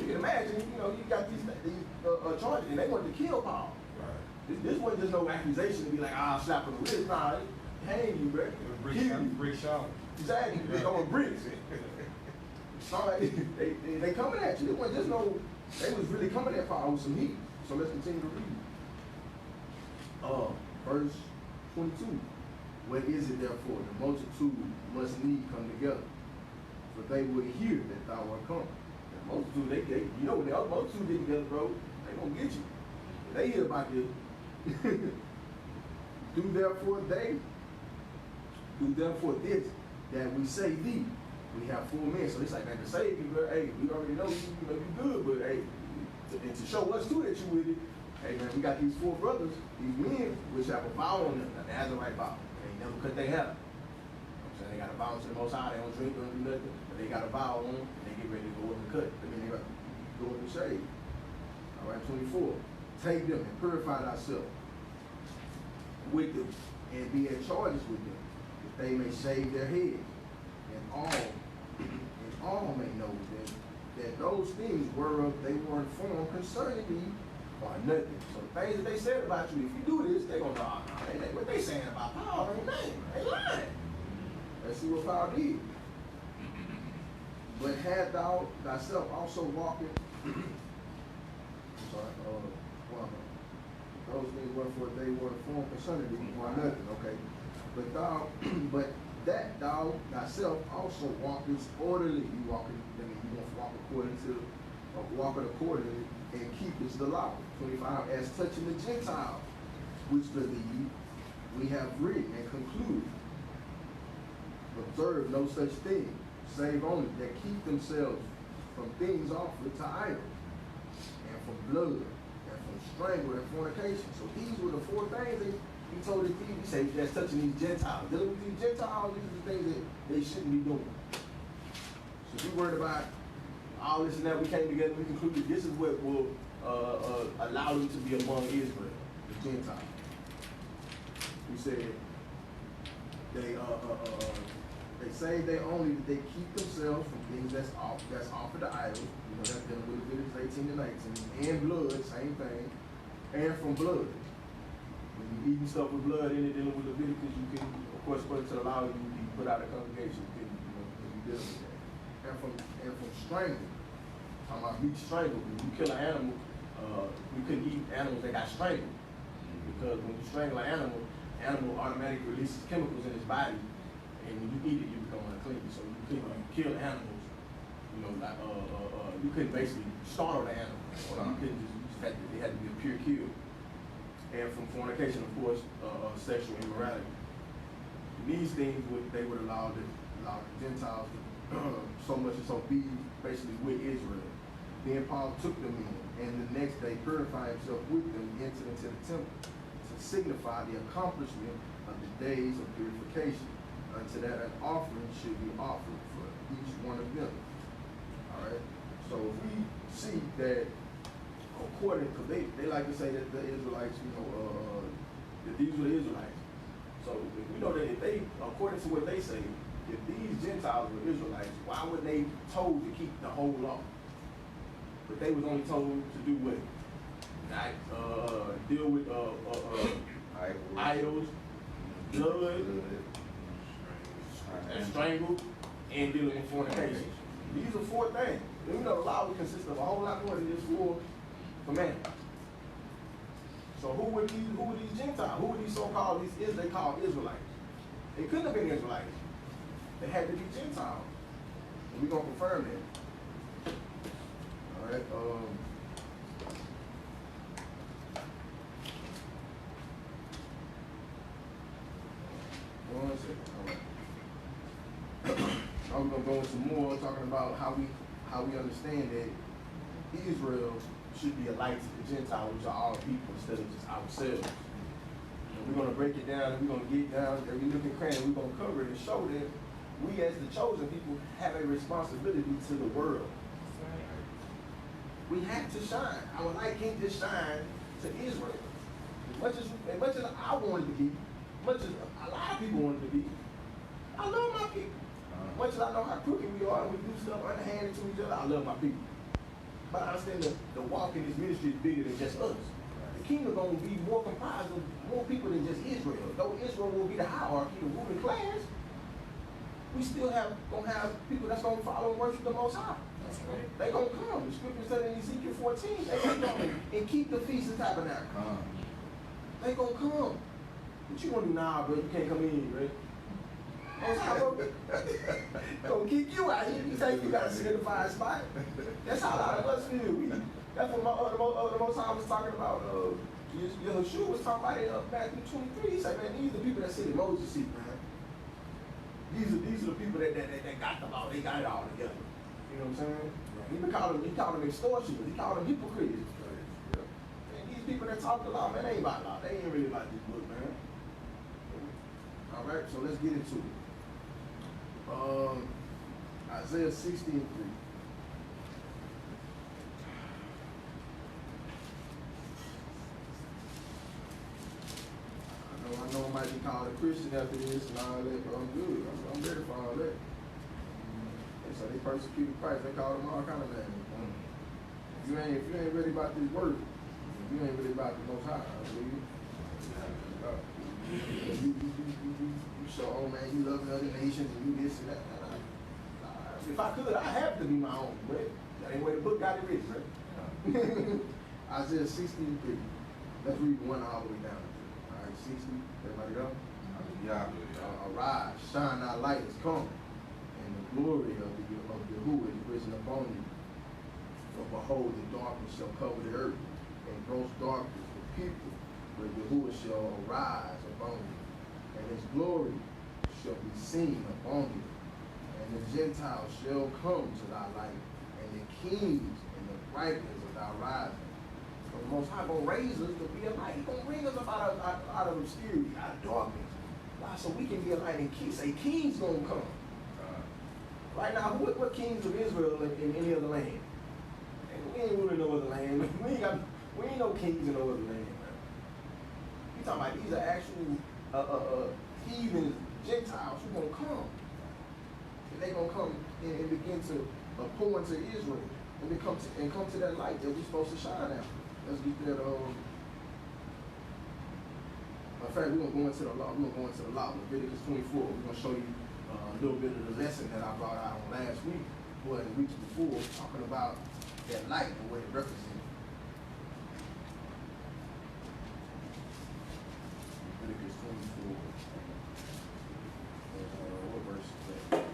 You can imagine. You got these charges, and they wanted to kill Paul. Right. This wasn't just no accusation to be like, slap on the wrist. Nah, hang you, bro. Brick shower. Exactly. They throwing bricks. They coming at you. It wasn't just no. They was really coming at Paul with some heat. So let's continue to read. Verse 22. What is it therefore? The multitude must need come together, for they will hear that thou art come. The multitude, they when the other multitude get together, bro, they gonna get you. They hear about this. Do therefore this, that we say thee. We have 4 men, so it's like, man, to save you, bro, hey, we already know you may be good, but hey, and to show us too that you with it, hey man, we got these 4 brothers, these men, which have a vow on them, an Nazarite vow. They never cut their hair. So they got a vow to the Most High, they don't drink, don't do nothing, but they got a vow on them, and they get ready to go up and cut. I mean, they got to go up and shave. All right, 24. Take them and purify thyself with them, and be at charges with them, that they may shave their heads, and all may know that those things whereof they were informed concerning thee are nothing. So the things that they said about you, if you do this, they're going to know, what they saying about Paul ain't nothing. They lying. Let's see what Paul did. But had thou thyself also walking, those things wherefore they were informed concerning thee are nothing. Okay. But that thou thyself also walkest orderly. You want to walk accordingly and keepest the law. 25. As touching the Gentiles, which believe, we have written and concluded. Observe no such thing, save only that keep themselves from things offered to idols, and from blood, and from strangle and fornication. So these were the 4 things that he told the people. He said, that's touching these Gentiles. Dealing with these Gentiles, these are the things that they shouldn't be doing. So if we worried about all this and that, we came together, we concluded this is what will allow them to be among Israel. the Gentiles. We said they say they keep themselves from things that's offered to idols. You know, that's dealing with Leviticus 18 and 19, and blood, same thing, and from blood. When you eating stuff with blood in it, dealing with Leviticus, you can, of course, according to the law, you be put out of congregation. You can, you dealing with that. And from strangling. Talking about being strangled. When you kill an animal, we couldn't eat animals that got strangled. Because when you strangle an animal automatically releases chemicals in its body, and when you eat it, you become unclean. So you couldn't kill animals, you know, like you couldn't basically startle the animal. Or you couldn't just had to, it had to be a pure kill. And from fornication, of course, sexual immorality. And these things they would allow the Gentiles to so much and so be basically with Israel. Then Paul took them in, and the next day purified himself with them, entered into the temple to signify the accomplishment of the days of purification, unto that an offering should be offered for each one of them. All right. So if we see that, according, because they like to say that the Israelites, you know, that these were the Israelites. So we know that if they, according to what they say, if these Gentiles were Israelites, why were they told to keep the whole law? But they was only told to do what? Deal with idols, blood, and strangled, and dealing with fornication. These are 4 things. And we know the law would consist of a whole lot more than just 4 commandments. So who were these Gentiles? Who were these so-called, they called Israelites? They couldn't have been Israelites. They had to be Gentiles. And we're going to confirm that. All right. One second. All right. Now we're going to go into more talking about how we understand that Israel should be a light to the Gentiles, which are all people, instead of just ourselves. And we're going to break it down, and we're going to get down every nook and cranny, and we're going to cover it and show that we as the chosen people have a responsibility to the world. We have to shine. Our light can't just shine to Israel. As much as I wanted to be, as much as a lot of people wanted to be, I love my people. As much as I know how crooked we are and we do stuff underhanded to each other, I love my people. But I understand the walk in this ministry is bigger than just us. The kingdom gonna be more comprised of more people than just Israel. Though Israel will be the hierarchy, the ruling class, we still gonna have people that's gonna follow and worship the Most High. That's right. They gonna come. The scripture said in Ezekiel 14, they gonna come and keep the feast of tabernacle. They gonna come. What you gonna do now, bro? You can't come in, bro. Most High gonna kick you out here. You think you got a certified spot? That's how a lot of us feel. That's what the Most High was talking about. Yeshua was talking about in Matthew 23. He said, man, these are the people that sit in Moses' seat, man. These are the people that got the law. They got it all together. You know what I'm saying? Right. He called them extortioners. He called them hypocrites. Right. And these people that talk the law, man, they ain't about law. They ain't really about this book, man. All right, so let's get into it. Isaiah 60 and 3. I know I might be called a Christian after this and all that, but I'm good. I'm ready for all that. And so they persecuted Christ. They called him all kind of names. If you ain't ready about this word, if you ain't really about the Most High, you show, oh man, you love other nations and you this and that. If I could, I have to be my own, right? That ain't where the book got it written, right? Isaiah 60 and 3. Let's read 1 all the way down. All right, 60. Everybody go? Yeah. Arise, shine, thy light is come, and the glory of Yahuwah is risen upon you. For behold, the darkness shall cover the earth, and gross darkness the people, but Yahuwah shall arise upon you, and his glory shall be seen upon you. And the Gentiles shall come to thy light, and the kings in the brightness of thy rising. So the Most High gonna raise us to be a light. He gonna bring us up out of obscurity, out of darkness. Why? So we can be a light and say kings gonna come. Right now, what kings of Israel in any other land? And we ain't ruling no other land. We ain't no kings in no other land, man. talking about these are actual heathen Gentiles who gonna come. And they gonna come and begin to pour into Israel and come to that light that we're supposed to shine out. Let's get that. In fact, we're gonna go into the law. We're gonna go into the law. Leviticus 24. We're gonna show you a little bit of the lesson that I brought out on last week, or the weeks before, talking about that light and what it represents. Leviticus 24. What verse is that?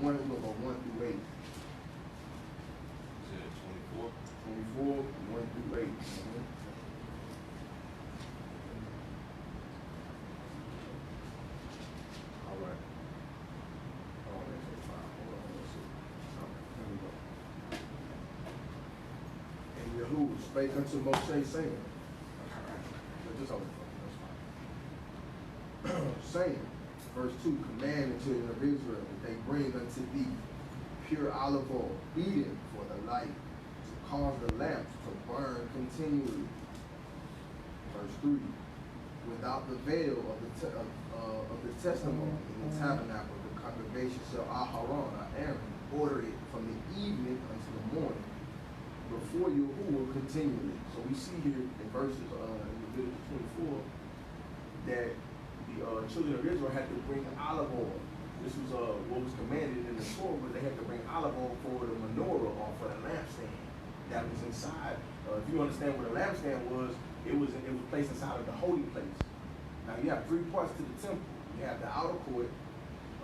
We're gonna go 1 through 8. Is it 24? 24, 1 through 8. All right. Oh, that's fine. Hold on, let's see. Okay, here we go. And Yahuwah spake unto Moshe, saying, just hold it for me, that's fine. Saying, verse 2, command the children of Israel that they bring unto thee pure olive oil, beaten for the light, to cause the lamps to burn continually. Verse 3, without the veil of the testimony in the tabernacle, the congregation shall Aharon, Aaron, order it from the evening until the morning, before Yahuwah continually. So we see here in verses in Leviticus 24 that the children of Israel had to bring olive oil. This was what was commanded in the Torah, but they had to bring olive oil for the menorah or for the lampstand that was inside. If you understand what a lampstand was, it was placed inside of the holy place. Now you have 3 parts to the temple. You have the outer court,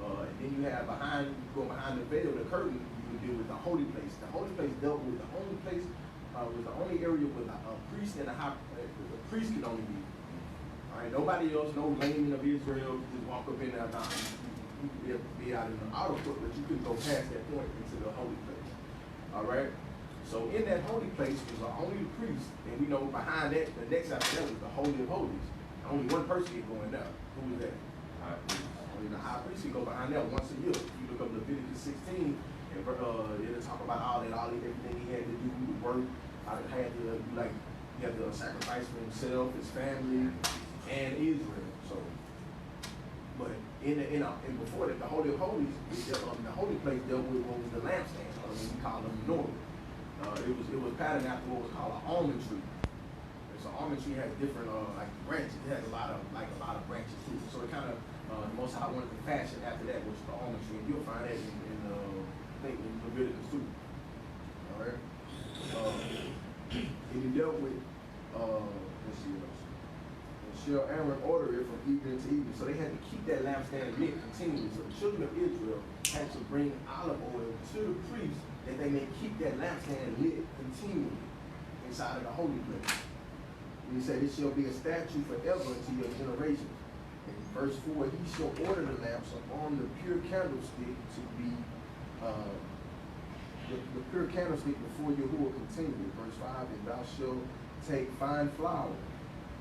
and then you have behind the veil, the curtain. You would deal with the holy place. The holy place dealt with the only place, was the only area where a priest and a priest could only be. All right, nobody else, no layman of Israel, could just walk up in there. Now, you could be out in the outer court, but you couldn't go past that point into the holy place. All right. So in that holy place was only the priest, and we know behind that, the next after that was the Holy of Holies. Only one person could go in there. Who was that? High priest. Only the high priest could go behind that once a year. If you look up Leviticus 16, and it'll talk about everything he had to do, the work, how he had to sacrifice for himself, his family, and Israel. So, but in before that, the Holy of Holies, the holy place dealt with what was the lampstand, or we call them menorah. It was patterned after what was called an almond tree. And so almond tree has different branches. It has a lot of branches too. So it kind of the Most High wanted to fashion after that, which is the almond tree. And you'll find that I think in Leviticus too. All right. And he dealt with let's see what else. And shall Aaron order it from evening to evening. So they had to keep that lampstand lit continually. So the children of Israel had to bring olive oil to the priest that they may keep that lampstand lit continually inside of the holy place. And he said, it shall be a statute forever unto your generation. In verse 4, he shall order the lamps upon the pure candlestick to be the pure candlestick before Yahuwah continually. Verse 5, and thou shalt take fine flour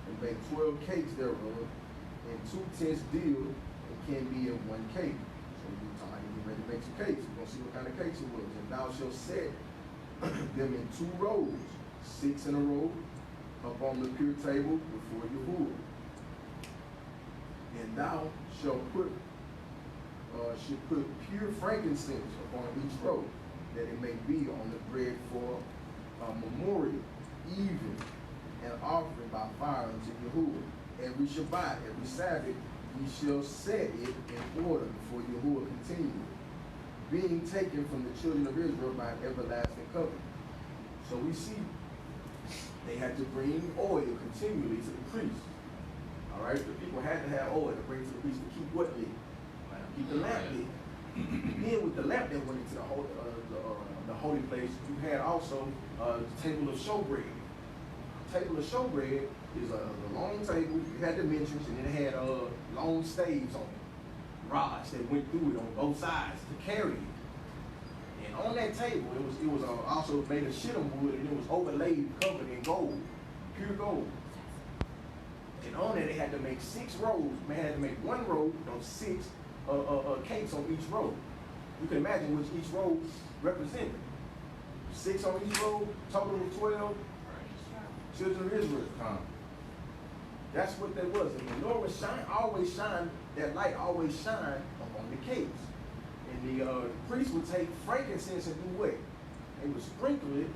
and bake 12 cakes thereof, and 2 tenths deal, and can be in 1 cake. So we're talking about ready to make some cakes. We're going to see what kind of cakes it was. And thou shalt set them in 2 rows, 6 in a row, upon the pure table before Yahuwah. And thou shalt put pure frankincense upon each row, that it may be on the bread for memorial, even an offering by fire unto Yahuwah. Every Shabbat, every Sabbath, ye shall set it in order before Yahuwah continually, being taken from the children of Israel by an everlasting covenant. So we see they had to bring oil continually to the priest. All right, the people had to have oil to bring to the priest to keep what lit? Keep the lamp lit. Then with the lamp that went into the holy place, you had also the table of showbread. Table of showbread is a long table. You had dimensions, and it had long staves on it, rods that went through it on both sides to carry it. And on that table, it was also made of shittim wood, and it was overlaid, covered in gold, pure gold. And on that, they had to make 6 rows. They had to make 1 row of 6 cakes on each row. You can imagine which each row represented. 6 on each row, total of 12. Children of Israel. That's what that was. And the menorah always shine, that light always shine up on the capes. And the priest would take frankincense and do what? They would sprinkle it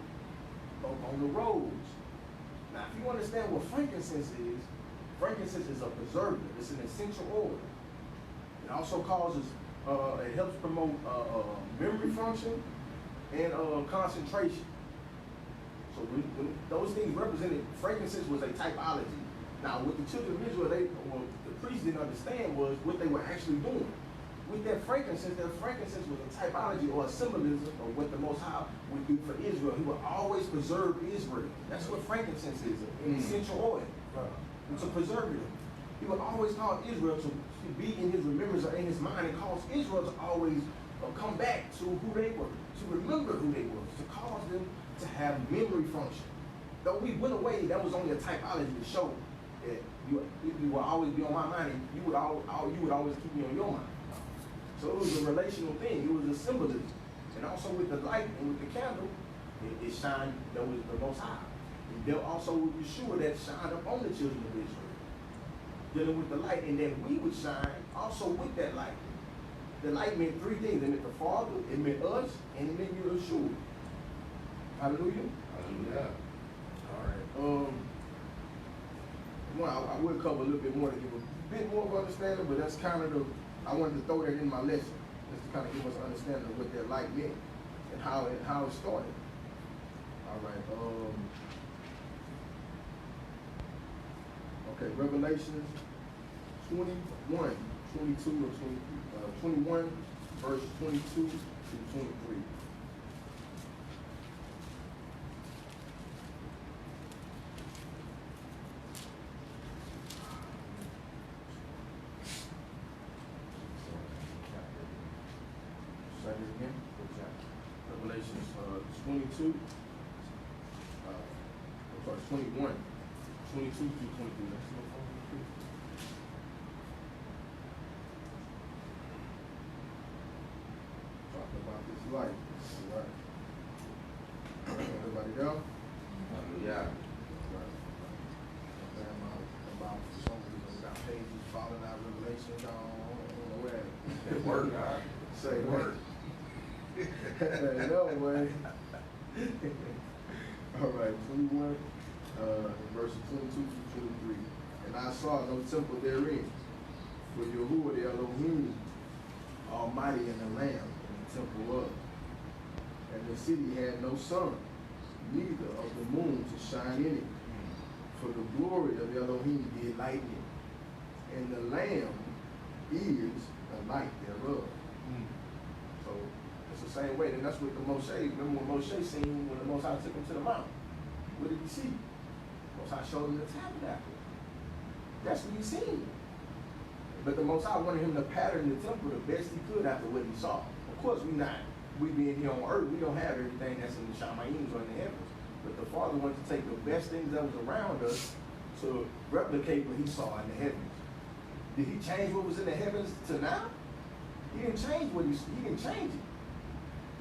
up on the robes. Now, if you understand what frankincense is a preservative. It's an essential oil. It also causes, it helps promote memory function and concentration. So those things represented, frankincense was a typology. Now, what the children of Israel, the priests didn't understand was what they were actually doing. With that frankincense was a typology or a symbolism of what the Most High would do for Israel. He would always preserve Israel. That's what frankincense is, an essential oil. It's a preservative. He would always cause Israel to be in his remembrance or in his mind and cause Israel to always come back to who they were, to remember who they were, to cause them to have memory function. Though we went away, that was only a typology to show that you will always be on my mind, and you would always keep me on your mind. So it was a relational thing. It was a symbolism. And also with the light and with the candle, it shined, that was the Most High. And there also with Yeshua that shined upon the children of Israel, dealing with the light, and then we would shine also with that light. The light meant three things. It meant the Father, it meant us, and it meant Yeshua. Hallelujah. Hallelujah. All right. I will cover a little bit more to give a bit more of understanding, but that's kind of I wanted to throw that in my lesson, just to kind of give us an understanding of what that light meant and how it started. All right. Okay, Revelation 21, 22 or 21, verse 22 to 23. Again, Revelation 22, 21, 22 through 23. Talking about this light. All right. Everybody go? Hallelujah. About some reason we got pages falling out of Revelation. I don't know where. It worked, God. Say word. No way. All right, 21, verses 22 to 23. And I saw no temple therein, for Yahuwah the Elohim, Almighty and the Lamb, and the temple was. And the city had no sun, neither of the moon to shine in it, for the glory of Elohim did lighten it. And the Lamb is the light thereof. So it's the same way. And that's what the Moshe, remember when Moshe seen when the Most High took him to the mountain? What did he see? Most High showed him the tabernacle. That's what he seen. But the Most High wanted him to pattern the temple the best he could after what he saw. Of course, we being here on earth, we don't have everything that's in the Shamayim or in the heavens. But the Father wanted to take the best things that was around us to replicate what he saw in the heavens. Did he change what was in the heavens to now? He didn't change he didn't change it.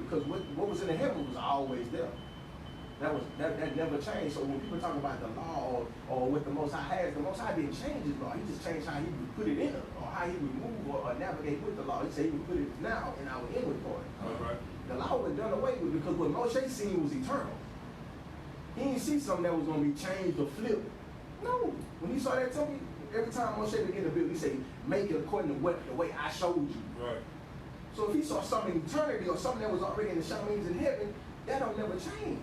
Because what was in the heavens was always there. That never changed. So when people talk about the law or what the Most High has, the Most High didn't change his law. He just changed how he would put it in it, or how he would move or navigate with the law. He said he would put it now in our inward part. Right. The law was done away with because what Moshe seen was eternal. He didn't see something that was going to be changed or flipped. No. When he saw that temple, every time Moshe began to build, he said, make it according to the way I showed you. Right. So if he saw something in eternity or something that was already in the Shamayim in heaven, that don't never change.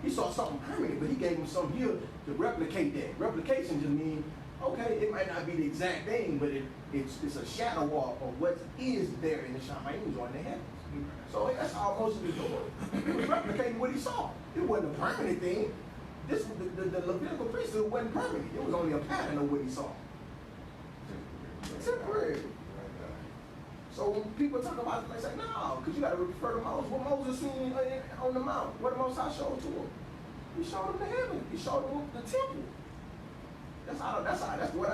He saw something permanent, but he gave him something here to replicate that. Replication just means, okay, it might not be the exact thing, but it's a shadow of what is there in the Shamayim or in the heavens. So that's all Moses was doing. He was replicating what he saw. It wasn't a permanent thing. This the Levitical priesthood wasn't permanent. It was only a pattern of what he saw. Temporary. So when people talk about it, they say, no, because you got to refer to Moses. What Moses seen on the mount, what the Most High showed to him. He showed him the heaven. He showed him the temple. That's what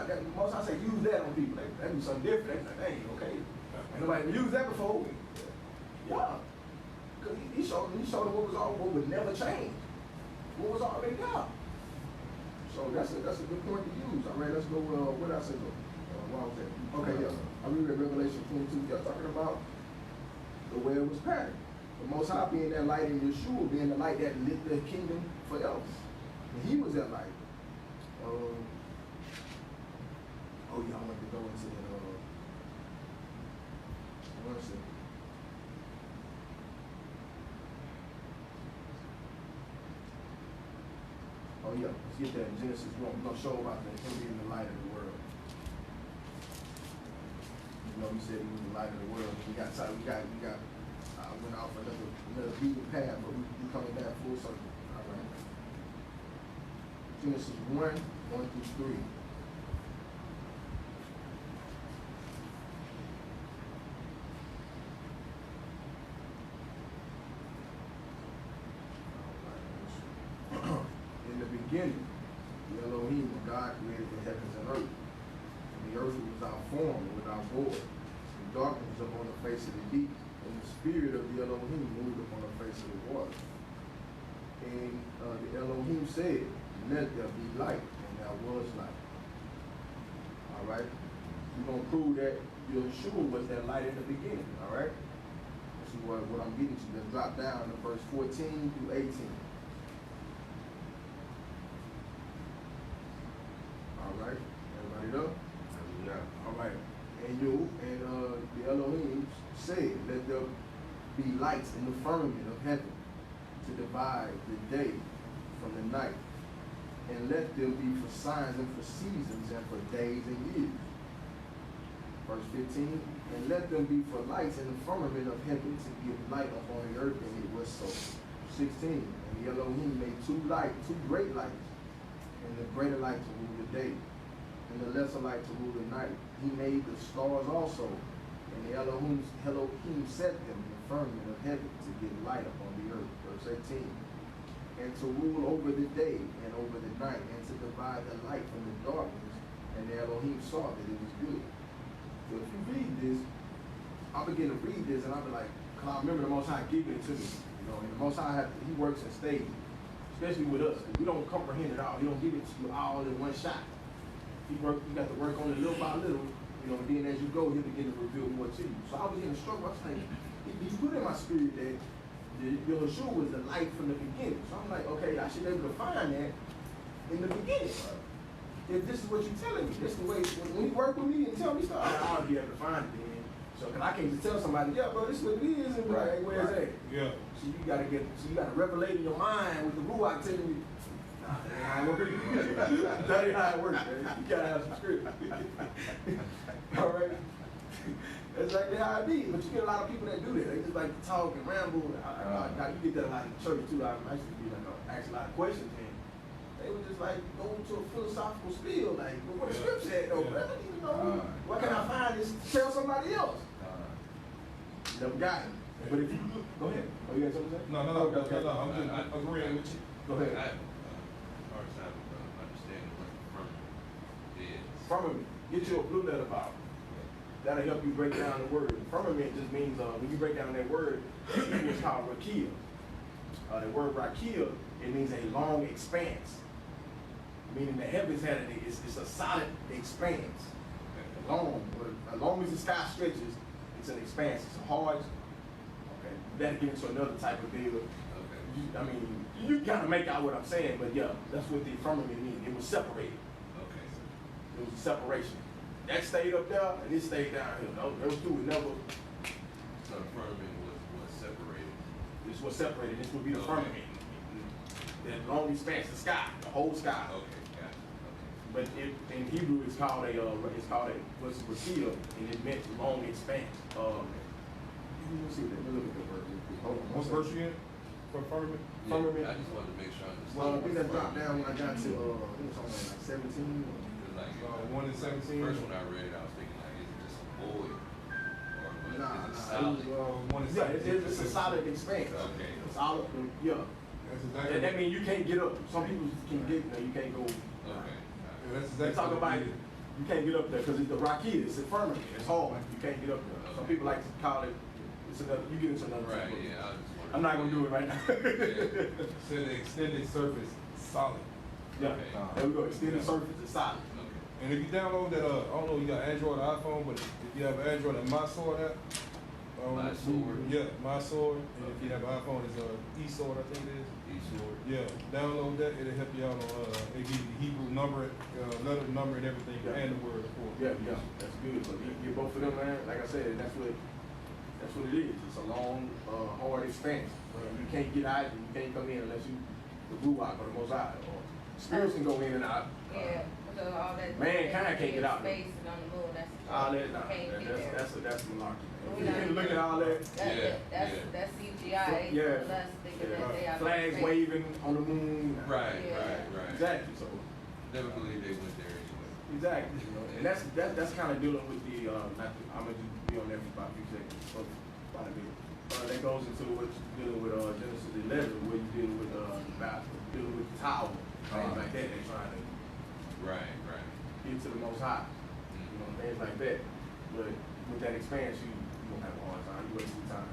the Most High say, use that on people. That be something different. They ain't okay. Ain't nobody used that before. Yeah. Because he showed him what would never change. What was already God. So that's a good point to use. All right, let's go. What did I say? Where was that? Okay, yeah. I read Revelation 22. Y'all talking about the way it was patterned. The Most High being that light and Yeshua being the light that lit the kingdom forever. And he was that light. Oh yeah, I want to go into the one second. Oh yeah, let's get that in Genesis 1. We're gonna show about that him being the light of the world. You know, he said he was the light of the world. We got went off another beaten path, but we coming back full circle. All right. Genesis 1 through 3. In the beginning, the Elohim, God created the heavens and earth. And the earth was without form and without void. And darkness was upon the face of the deep. And the spirit of the Elohim moved upon the face of the water. And the Elohim said, let there be light. And there was light. All right? We're going to prove that Yeshua was that light in the beginning. All right? This is what I'm getting to. Let's drop down to verse 14 through 18. All right, everybody up? Yeah. All right. And the Elohim said, let there be lights in the firmament of heaven to divide the day from the night, and let them be for signs and for seasons and for days and years. Verse 15, and let them be for lights in the firmament of heaven to give light upon the earth, and it was so. 16, and the Elohim made two great lights, and the greater light to rule the day, and the lesser light to rule the night. He made the stars also, and the Elohim set them in the firmament of heaven to give light upon the earth. Verse 18, and to rule over the day and over the night, and to divide the light from the darkness. And the Elohim saw that it was good. So if you read this, I'll begin to read this, and I'll be like, cause I remember the Most High giving it to me. You know, and the Most High, he works in stages, especially with us. We don't comprehend it all. He don't give it to you all in one shot. You got to work on it little by little, you know, and then as you go, he'll begin to reveal more to you. So I was getting struck. I was like, he put in my spirit that Yeshua was the light from the beginning. So I'm like, okay, I should be able to find that in the beginning. If this is what you're telling me, this is the way, when you work with me and tell me stuff, I'll be able to find it then. So, cause I can't just tell somebody, yeah, bro, this is what it is, and right, where's that? Yeah. So you gotta revelate in your mind with the Ruach telling you, nah, that ain't how it works. That ain't how it works, man. You gotta have some script. All right? That's exactly how it be. But you get a lot of people that do that. They just like to talk and ramble. You get that a lot in church too. I actually be like, ask a lot of questions, and they would just like go into a philosophical spiel, like, well, what the script said though? I don't even know. What can I find this? Tell somebody else. You never got it. But if you go ahead. Oh, you got something to say? No. I'm just agreeing with you. Go ahead. I have a hard time understanding what firmament is. Firmament. Get you a blue letter Bible. That'll help you break down the word. Firmament just means, when you break down that word, it's called rakia. The word rakia, it means a long expanse. Meaning the heavens it's a solid expanse. As long as the sky stretches, it's an expanse. It's a hard, okay, that'll get into another type of deal. Okay. You kind of make out what I'm saying, but yeah, that's what the firmament means. It was separated. Okay. It was a separation. That stayed up there, and it stayed down here. Those two would never. So the firmament was separated. This was separated. This would be the firmament. The long expanse, the sky, the whole sky. Okay, gotcha. Okay. But in Hebrew, it's called what's rakia, and it meant long expanse. Let me see. Let me look at the word. Hold on. What's verse again? For firmament? Yeah, Firmament. I just wanted to make sure I understood. Well, I think that dropped down when I got to it was something like 17. Like, 1 and 17. First when I read it, I was thinking like, is it just a void? Or was Nah, it solid? 1 and Yeah, 17. it's a solid expanse. Okay. Solid, yeah. That's exactly. That means you can't get up. Some people can get there, you can't go. Okay. That's They exactly. talk what about it it. is. You can't get up there because it's the rakia, it's a firmament, it's hard. You can't get up there. Some people like to call it. It's another. You get into another. Right, book. yeah. I just wanted I'm not gonna do it right now. Said the extended surface solid. Yeah, Okay. there we go, extended surface is solid. Okay. And if you download that, I don't know if you got Android or iPhone, but if you have Android and My Sword app. My Sword? Yeah, My Sword. And if you have an iPhone, it's eSword, I think it is. E-sword. Yeah, download that. It'll help you out on, it give you the Hebrew number, letter number and everything, Yeah. and the word, of course. Yeah, that's good. So you get both of them, man. Like I said, that's what it is. It's a long, hard expanse. You can't get out and you can't come in unless you the Ruach or the Most High. Or spirits can go in and out. Yeah, so all that. Mankind can't get out. Space and on the moon, that's. All that, nah, Can't get there. that's malarkey. We You not- can look at all that. That's CGI. Yeah. Us thinking that they are. Flags waving on the moon. Right, Yeah. right. Exactly. So Never believed they went there anyway. exactly. You know, and that's kind of dealing with the. I'm gonna just be on there for about a few seconds. So, about a minute. That goes into what you're dealing with Genesis 11, where you're dealing with dealing with the tower, things like that. They're trying to Right. get to the Most High, you know, things like that. But with that expansion, you don't have a hard time. You waste your time.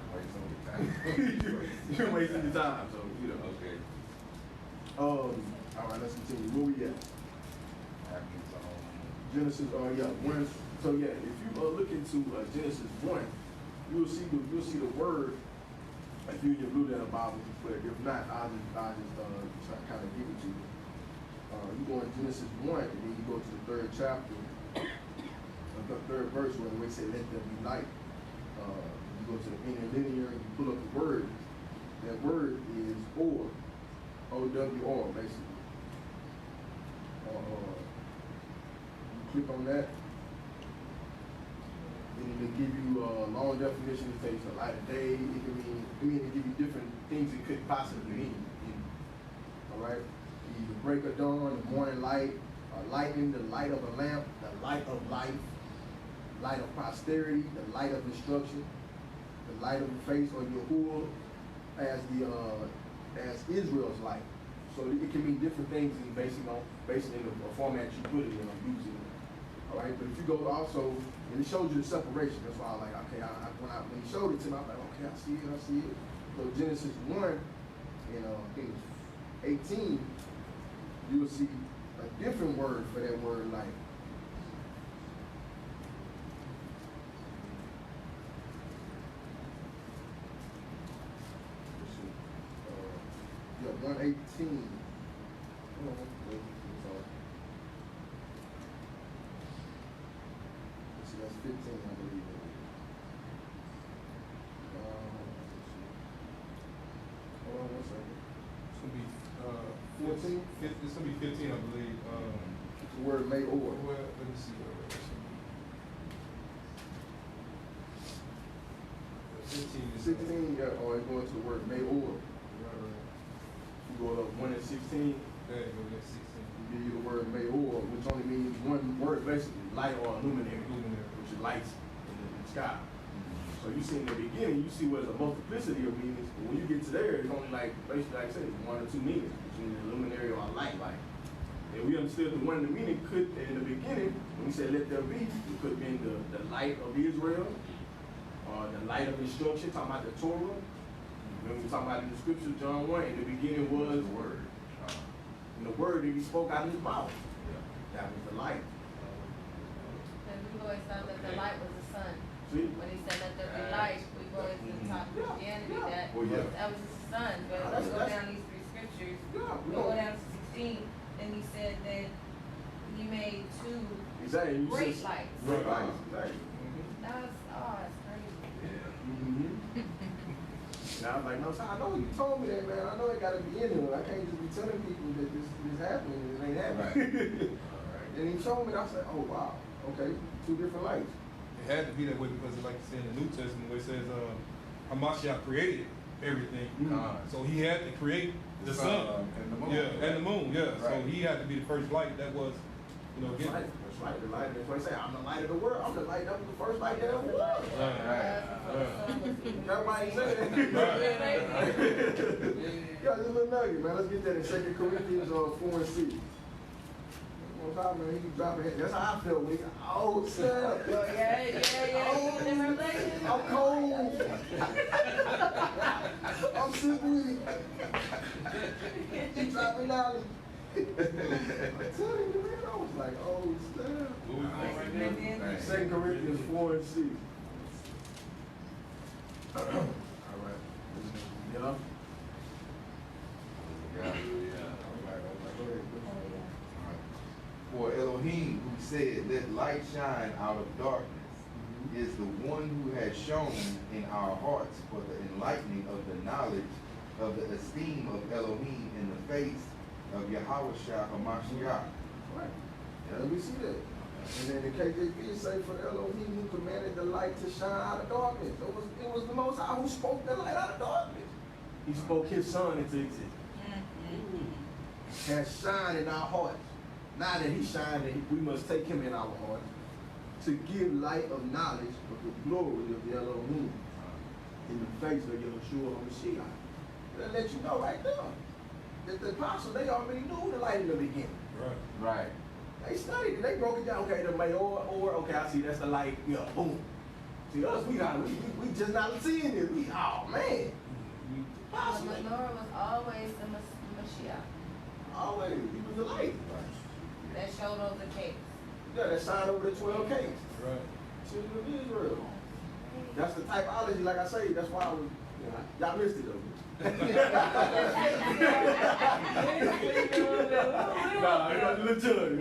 You're wasting your time. So you know. Okay. All right, let's continue. Where we at? Genesis. One. So yeah, if you look into Genesis 1, you'll see the word. If you in your Blvd Bible, but if not, I'll just kind of give it to you. You go in Genesis 1, and then you go to the 3rd chapter, the 3rd verse, where we say, "Let there be light." You go to the interlinear, and you pull up the word. That word is or, O-W-R, basically. You click on that, and it'll give you a long definition. It takes a light of day. It can give you different things it could possibly mean. All right. The break of dawn, the morning light, lightning, the light of a lamp, the light of life, light of posterity, the light of instruction, the light of the face or Yahuwah as Israel's light. So it can mean different things based in the format you put it in or using it. All right, but if you go also, and it shows you the separation. That's why I like, okay, when he showed it to me, I'm like, okay, I see it. So Genesis 1, and I think it was 18, you will see a different word for that word light. Let's see. 118. Hold on, wait, sorry. Let's see, that's 15, I believe. Hold on one second. It's gonna be 14? It's gonna be 15, I believe. The word may or. Well, let me see. 15 is 16, yeah, or it's going to the word may or. Right. You go up 1 and 16, There you go, that's 16. give you the word may or, which only means one word basically, light or luminary, which is lights in the sky. So you see in the beginning, you see where there's a multiplicity of meanings, but when you get to there, it's only like, basically like I said, 1 or 2 meanings, between the luminary or a light. And we understood the one in the meaning could, in the beginning, when we said let there be, it could have been the light of Israel, or the light of instruction, talking about the Torah. When we talk about in the scripture, John 1, in the beginning was the word. And the word that he spoke out of his mouth. That was the light. And we've always thought that the light was the sun. See? When he said let there be light, we've always been taught Christianity that Well, yeah. that was the sun. But let's go down these 3 scriptures. Yeah, We go down to 16, and he said that he made 2 Exactly. You great see- lights. Great lights, exactly. That's crazy. And I was like, no, son, I know you told me that, man. I know it got to be in there. I can't just be telling people that this happening and it ain't happening. And he showed me, and I was like, oh, wow. Okay, 2 different lights. It had to be that way because, like you said in the New Testament, where it says Hamashiach created everything. So he had to create the sun. And the moon. Yeah, and the moon, yeah. So Right. he had to be the first light that was, That's given. right. That's right. The light. That's why I say I'm the light of the world. I'm the light that was the first light that ever was. Everybody say that. Yeah, just a little nugget, man. Let's get that in 2 Corinthians 4 and 6. Most high, man, he be dropping it. That's how I feel. Oh, snap. Yeah. In Revelation. I'm cold. I'm sick weak. He dropping knowledge. I'm telling you, man, I was like, oh, snap. What we going right now? 2 Corinthians 4 and 6. All right. Yeah. Yeah. All right. Go ahead. For Elohim, who said, "Let light shine out of darkness," is the one who has shown in our hearts for the enlightening of the knowledge of the esteem of Elohim in the face of Yahushua HaMashiach. Right. Let me see that. And then the KJV say, for Elohim who commanded the light to shine out of darkness. It was the Most High who spoke the light out of darkness. He spoke his son into existence. Has shined in our hearts. Now that he shined, we must take him in our hearts to give light of knowledge of the glory of the Elohim in the face of Yahushua HaMashiach. That'll let you know right there that the apostles, they already knew the light in the beginning. Right. They studied it. They broke it down. Okay, the may or okay, I see that's the light. Yeah, boom. See us, we just not seeing it. Oh man. The menorah was always the Mashiach. Always, he was the light. That showed over the cakes. Yeah, that signed over the 12 cakes. Right. Children of Israel. That's the typology, like I say. That's why I was. Y'all missed it though. Nah, I got to look to it.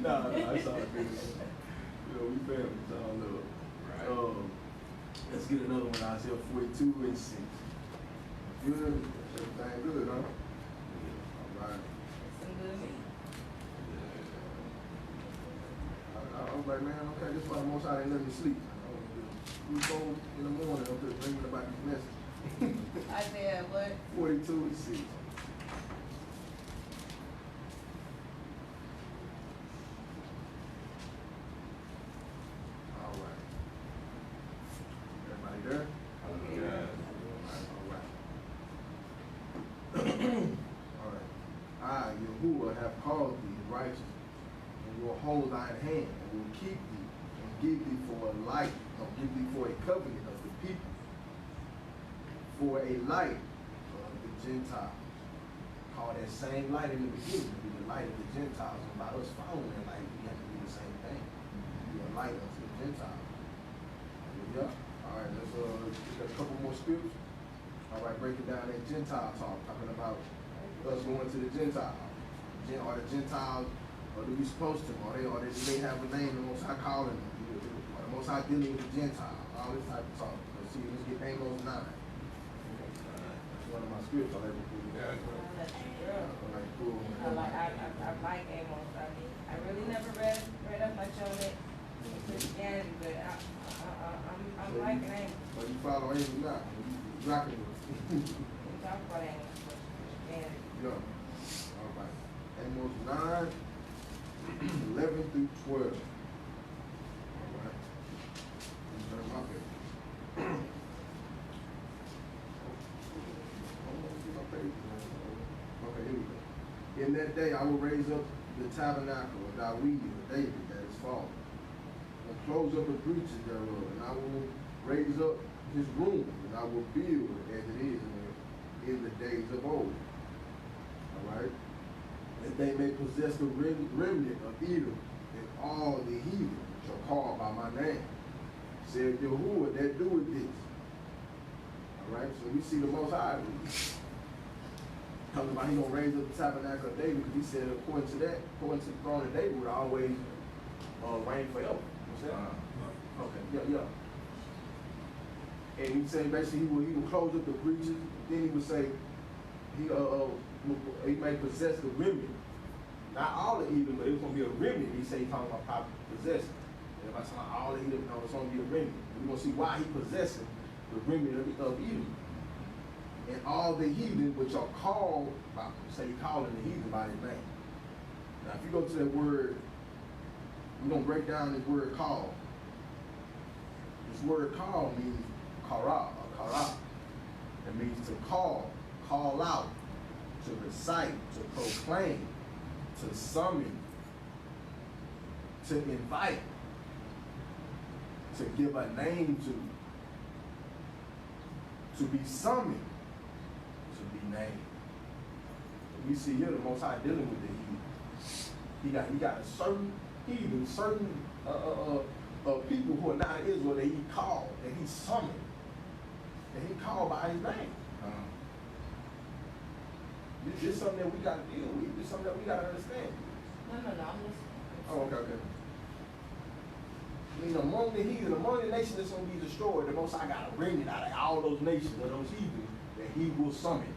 Nah, it's all good. We family, so I don't know. Right. Let's get another one, Isaiah 42 and 6. Good. Everything good, huh? All right. Some good meat. I was like, man, okay, this is why the Most High didn't let me sleep. We go in the morning, I'm just thinking about this message. Isaiah what? 42 and 6. All right. Everybody there? Hallelujah. All right. I, Yahuwah, have called thee righteous, and will hold thine hand, and will keep thee, and give thee for a light, or give thee for a covenant of the people, for a light of the Gentiles. Call that same light in the beginning to be the light of the Gentiles, and by us following that light, we have to do the same thing. Be a light unto the Gentiles. Yeah. All right, let's get a couple more scriptures. All right, breaking down that Gentile talk, talking about us going to the Gentiles. Are the Gentiles, or do we supposed to? Or do they have a name, the Most High calling them? Or the Most High dealing with the Gentiles? All this type of talk. Let's see, let's get Amos 9. That's one of my scripts. I like to pull it down. I like Amos. I really never read up much on it in Christianity, but I'm liking Amos. But you follow Amos now. You rocking with We talk about Amos for Christianity. Yeah. All right. Amos 9, 11 through 12. All right. Turn my page. Okay, here we go. In that day I will raise up the tabernacle of David, that is fallen, and close up the breaches thereof, and I will raise up his room, and I will build as it is in the days of old. All right? That they may possess the remnant of Edom and all the heathen which are called by my name. Said Yahuwah that doeth this. All right? So we see the Most High talking about he gonna raise up the tabernacle of David, because he said according to the throne of David would always reign forever. What's that? Okay, yeah. And he said basically he will close up the breaches. Then he would say he may possess the remnant. Not all of Edom, but it's gonna be a remnant. He said he's talking about probably possessing. And if I talk all of Edom, no, it's gonna be a remnant. We're gonna see why he possessing the remnant of Edom. And all the heathen which are called by, say he calling the heathen by his name. Now if you go to that word, we're gonna break down this word call. This word call means kara or kara. It means to call out, to recite, to proclaim, to summon, to invite, to give a name to be summoned, to be named. We see here the Most High dealing with the heathen. He got a certain heathen, certain people who are not in Israel that he called, that he summoned, that he called by his name. This is something that we got to deal with. This is something that we got to understand. No, I'm listening. Oh, okay. I mean, among the heathen, among the nations that's going to be destroyed, the Most High got to bring it out of all those nations, of those heathen, that he will summon,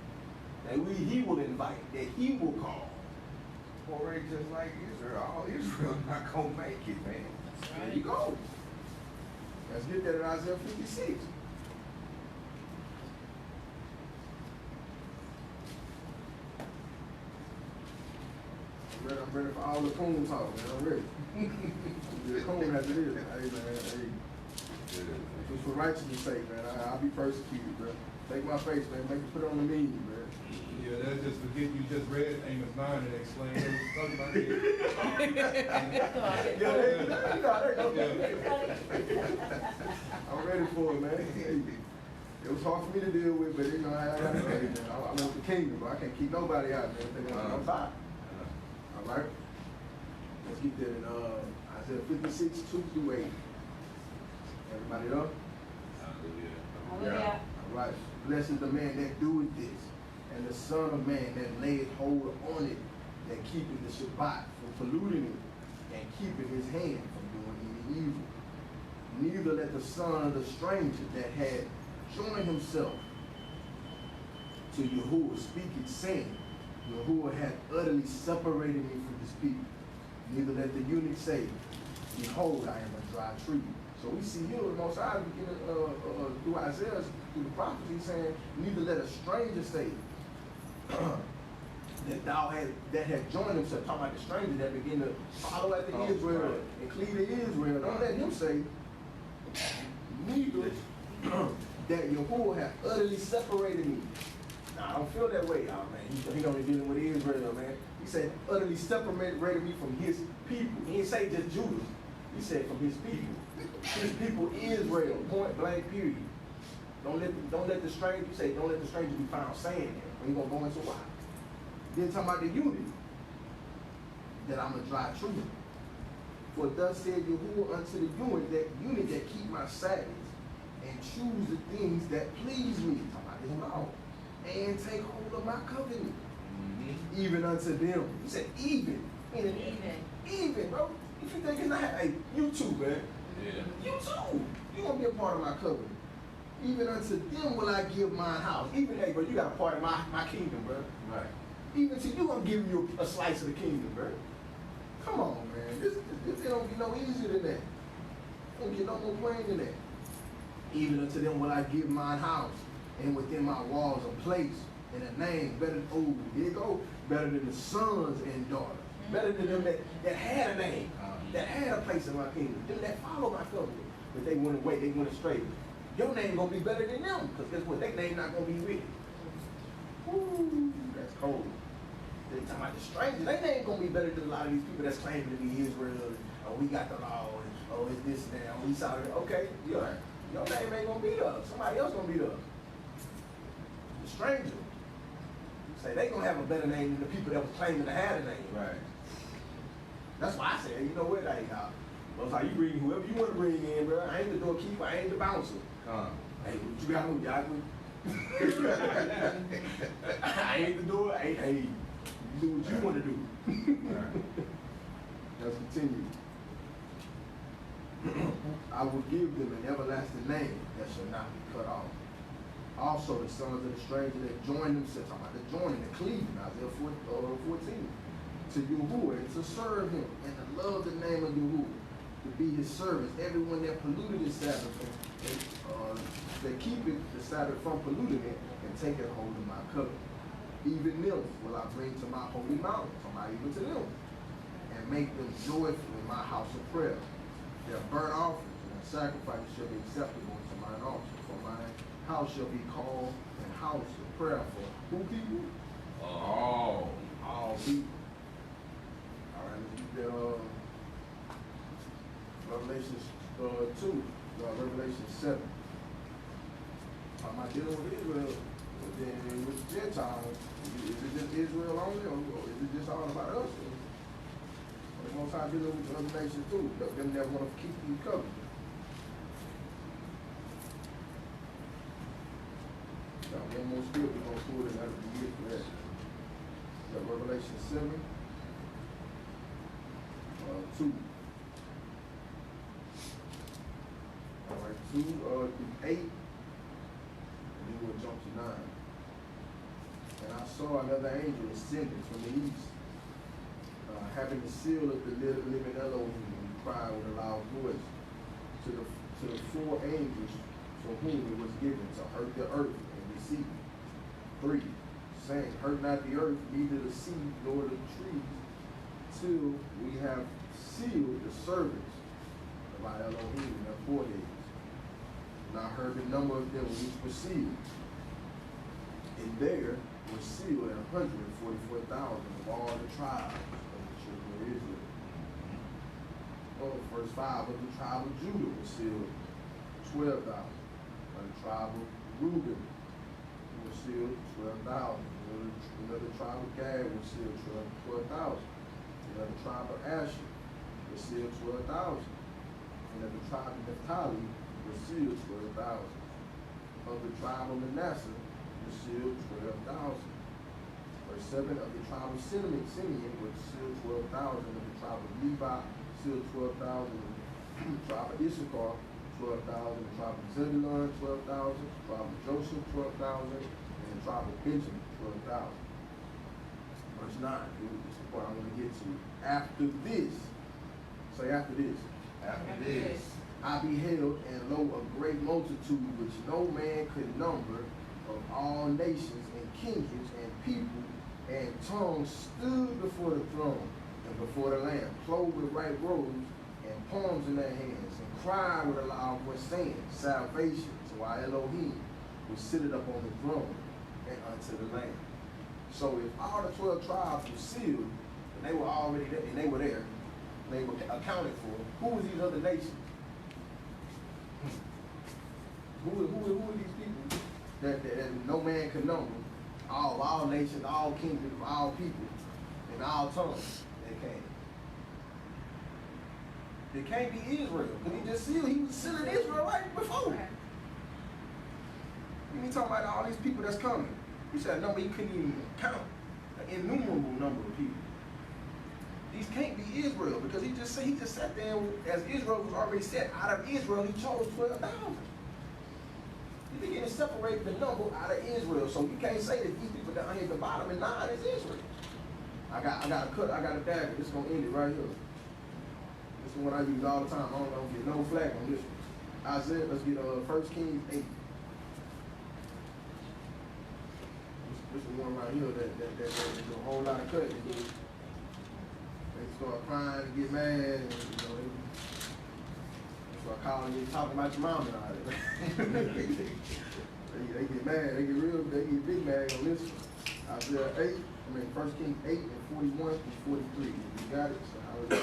that he will invite, that he will call. Moreh just like Israel. All Israel not gonna make it, man. There you go. Let's get that in Isaiah 56. I'm ready for all the coon talk, man. I'm ready. The coon as it is. Hey, man. Hey. Just for righteousness' sake, man. I'll be persecuted, bro. Take my face, man. Make it put it on the meme, man. Yeah, that's just forget you just read Amos 9 and explained it. Talking about it. I'm ready for it, man. It was hard for me to deal with, but you know, I got to say, man. I want the kingdom, but I can't keep nobody out, man. I'm fine. All right? Let's get that in Isaiah 56, 2-8. Everybody up? Hallelujah. All right. Blessed is the man that doeth this, and the son of man that layeth hold on it, that keepeth the Shabbat from polluting it, and keepeth his hand from doing any evil. Neither let the son of the stranger that had joined himself to Yahuwah speak it, saying, Yahuwah hath utterly separated me from his people. Neither let the eunuch say, behold, I am a dry tree. So we see here the Most High beginning through Isaiah, through the prophets, he's saying, neither let a stranger say that had joined himself, talking about the stranger that begin to follow after Israel and cleave to Israel. Don't let him say, neither that Yahuwah hath utterly separated me. Now, I don't feel that way, y'all, man. He only dealing with Israel, man. He said, utterly separated me from his people. He didn't say just Judah. He said from his people. His people Israel, point blank, period. Don't let the stranger, you say, don't let the stranger be found saying that. We're going to go into why. Then talking about the eunuch, that I'm a dry tree. For thus said Yahuwah unto the eunuch that keep my Sabbaths, and choose the things that please me, talking about his law, and take hold of my covenant, even unto them. He said even. Even, bro. If you think it's not, hey, you too, man. Yeah. You too. You gonna be a part of my covenant. Even unto them will I give my house. Even, hey, bro, you got a part of my kingdom, bro. Right. Even to you, I'm giving you a slice of the kingdom, bro. Come on, man. This don't get no easier than that. Don't get no more plain than that. Even unto them will I give mine house, and within my walls a place and a name better than, oh, here you go, better than the sons and daughters. Better than them that had a name, that had a place in my kingdom, them that follow my covenant. But they went away, they went astray. Your name gonna be better than them, because guess what? Their name not gonna be with it. Woo, that's cold. They talking about the strangers. Their name gonna be better than a lot of these people that's claiming to be Israel. And, oh, we got the law. And, oh, it's this and that. Oh, we saw it. Okay, your name ain't gonna be up. Somebody else gonna be up. The stranger. Say they gonna have a better name than the people that was claiming to have a name. Right. That's why I said, you know what, hey, that's how you bring whoever you want to bring in, bro. I ain't the doorkeeper, I ain't the bouncer. Hey, what you got on, Yaakov? I ain't the door, hey, you do what you want to do. Let's continue. I will give them an everlasting name that shall not be cut off. Also, the sons of the stranger that joined themselves, talking about the joining, the cleaving, Isaiah 14. To Yahuwah and to serve him and to love the name of Yahuwah, to be his servants. Everyone that polluted his Sabbath, that keepeth the Sabbath from polluting it and taketh hold of my covenant. Even them will I bring to my holy mountain, even to them, and make them joyful in my house of prayer. Their burnt offerings and their sacrifices shall be acceptable to mine altar. For my house shall be called a house of prayer for who people? All people. Revelation 2, Revelation 7. I'm not dealing with Israel. But then with the Gentiles, is it just Israel only, or is it just all about us? Or the Most High dealing with the other nations too, them that want to keep these covenants. Now, one more script we're going to pull it out of the year for that. Got Revelation 7, 2. All right, 2 through 8, and then we'll jump to 9. And I saw another angel ascending from the east, having the seal of the living Elohim, and cried with a loud voice to the 4 angels for whom it was given to hurt the earth and the sea. 3, saying, hurt not the earth, neither the sea, nor the trees, till we have sealed the servants of our Elohim in their foreheads. And I heard the number of them which were sealed. And there were sealed 144,000 of all the tribes of the children of Israel. Oh, verse 5, of the tribe of Judah was sealed 12,000. Of the tribe of Reuben was sealed 12,000. Another tribe of Gad was sealed 12,000. Another tribe of Asher was sealed 12,000. Another tribe of Naphtali was sealed 12,000. Of the tribe of Manasseh was sealed 12,000. Verse 7, of the tribe of Simeon was sealed 12,000. Of the tribe of Levi sealed 12,000. Of the tribe of Issachar 12,000. The tribe of Zebulun 12,000. The tribe of Joseph 12,000. And the tribe of Benjamin 12,000. Verse 9, this is the part I want to get to. After this, say after this. After this, I beheld, and lo, a great multitude which no man could number, of all nations and kindreds and people and tongues, stood before the throne and before the Lamb, clothed with white robes and palms in their hands, and cried with a loud voice, saying, salvation to our Elohim, who sitteth up on the throne, and unto the Lamb. So if all the 12 tribes were sealed, and they were already there, and they were there, they were accounted for, who was these other nations? Who are these people that no man can number? All nations, all kingdoms, all people, and all tongues that came. It can't be Israel, because he just sealed, he was sealing Israel right before. You ain't talking about all these people that's coming. He said a number he couldn't even count, an innumerable number of people. These can't be Israel, because he just sat there, as Israel was already set out of Israel, he chose 12,000. He began to separate the number out of Israel, so you can't say that these people down here at the bottom and 9 is Israel. I got a dagger. This is gonna end it right here. This is one I use all the time. I don't know if you get no flag on this one. Isaiah, let's get 1 Kings 8. This is one right here that there's a whole lot of cutting. They start crying and get mad, and they start calling you, talking about your mom and all that. they get mad, they get big mad on this one. Isaiah 1 Kings 8 and 41 and 43. You got it? So this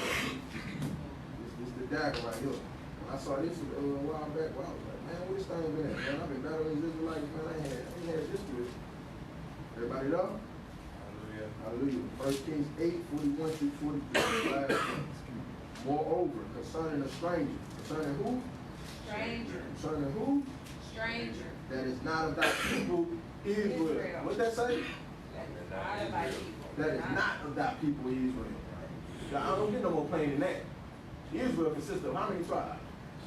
is the dagger right here. When I saw this a while back, I was like, man, where this thing been at? Man, I've been battling these Israelites, man, I ain't had this good. Everybody know? Hallelujah. 1 Kings 8, 41 through 43. Moreover, concerning a stranger. Concerning who? Stranger. Concerning who? Stranger. That is not of thy people, Israel. What's that say? That is not of thy people. That is not of thy people, Israel. Now, I don't get no more plain than that. Israel consists of how many tribes?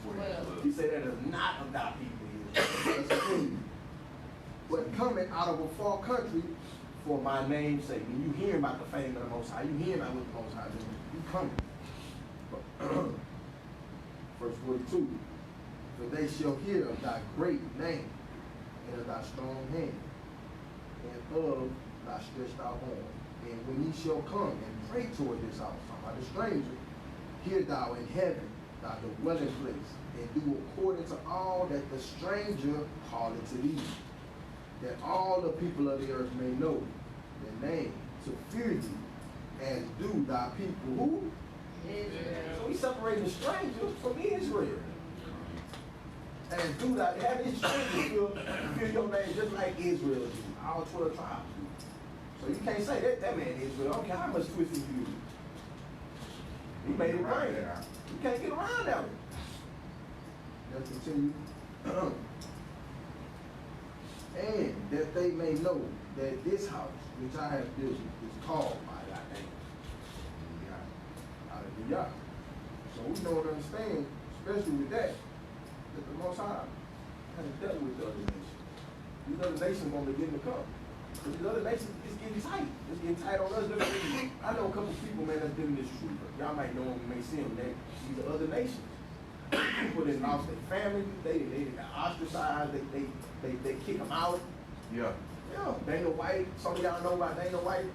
12. He said that is not of thy people, Israel. That's a thing. But coming out of a far country for my name's sake. When you hear about the fame of the Most High, you hear about what the Most High doing, you coming. Verse 42. For they shall hear of thy great name, and of thy strong hand, and of thy stretched out arm. And when ye shall come and pray toward this house, talking about the stranger, hear thou in heaven thy dwelling place, and do according to all that the stranger calleth to thee, that all the people of the earth may know the name, to fear thee, as do thy people who? Israel. So he's separating the stranger from Israel. And do that, have his children feel your name just like Israel do, all 12 tribes do. So you can't say that man Israel, I don't care how much twisting you use. He made it plain. You can't get around that one. Let's continue. And that they may know that this house, which I have built, is called by thy name. Hallelujah. So we know and understand, especially with that the Most High has dealt with the other nations. These other nations won't begin to come. But these other nations, it's getting tight. It's getting tight on us. I know a couple people, man, that's been in this truth. Y'all might know them, you may see them. These are other nations. People that lost their family, they got ostracized, they kick them out. Yeah. Yeah, Dana White, some of y'all know about Dana White.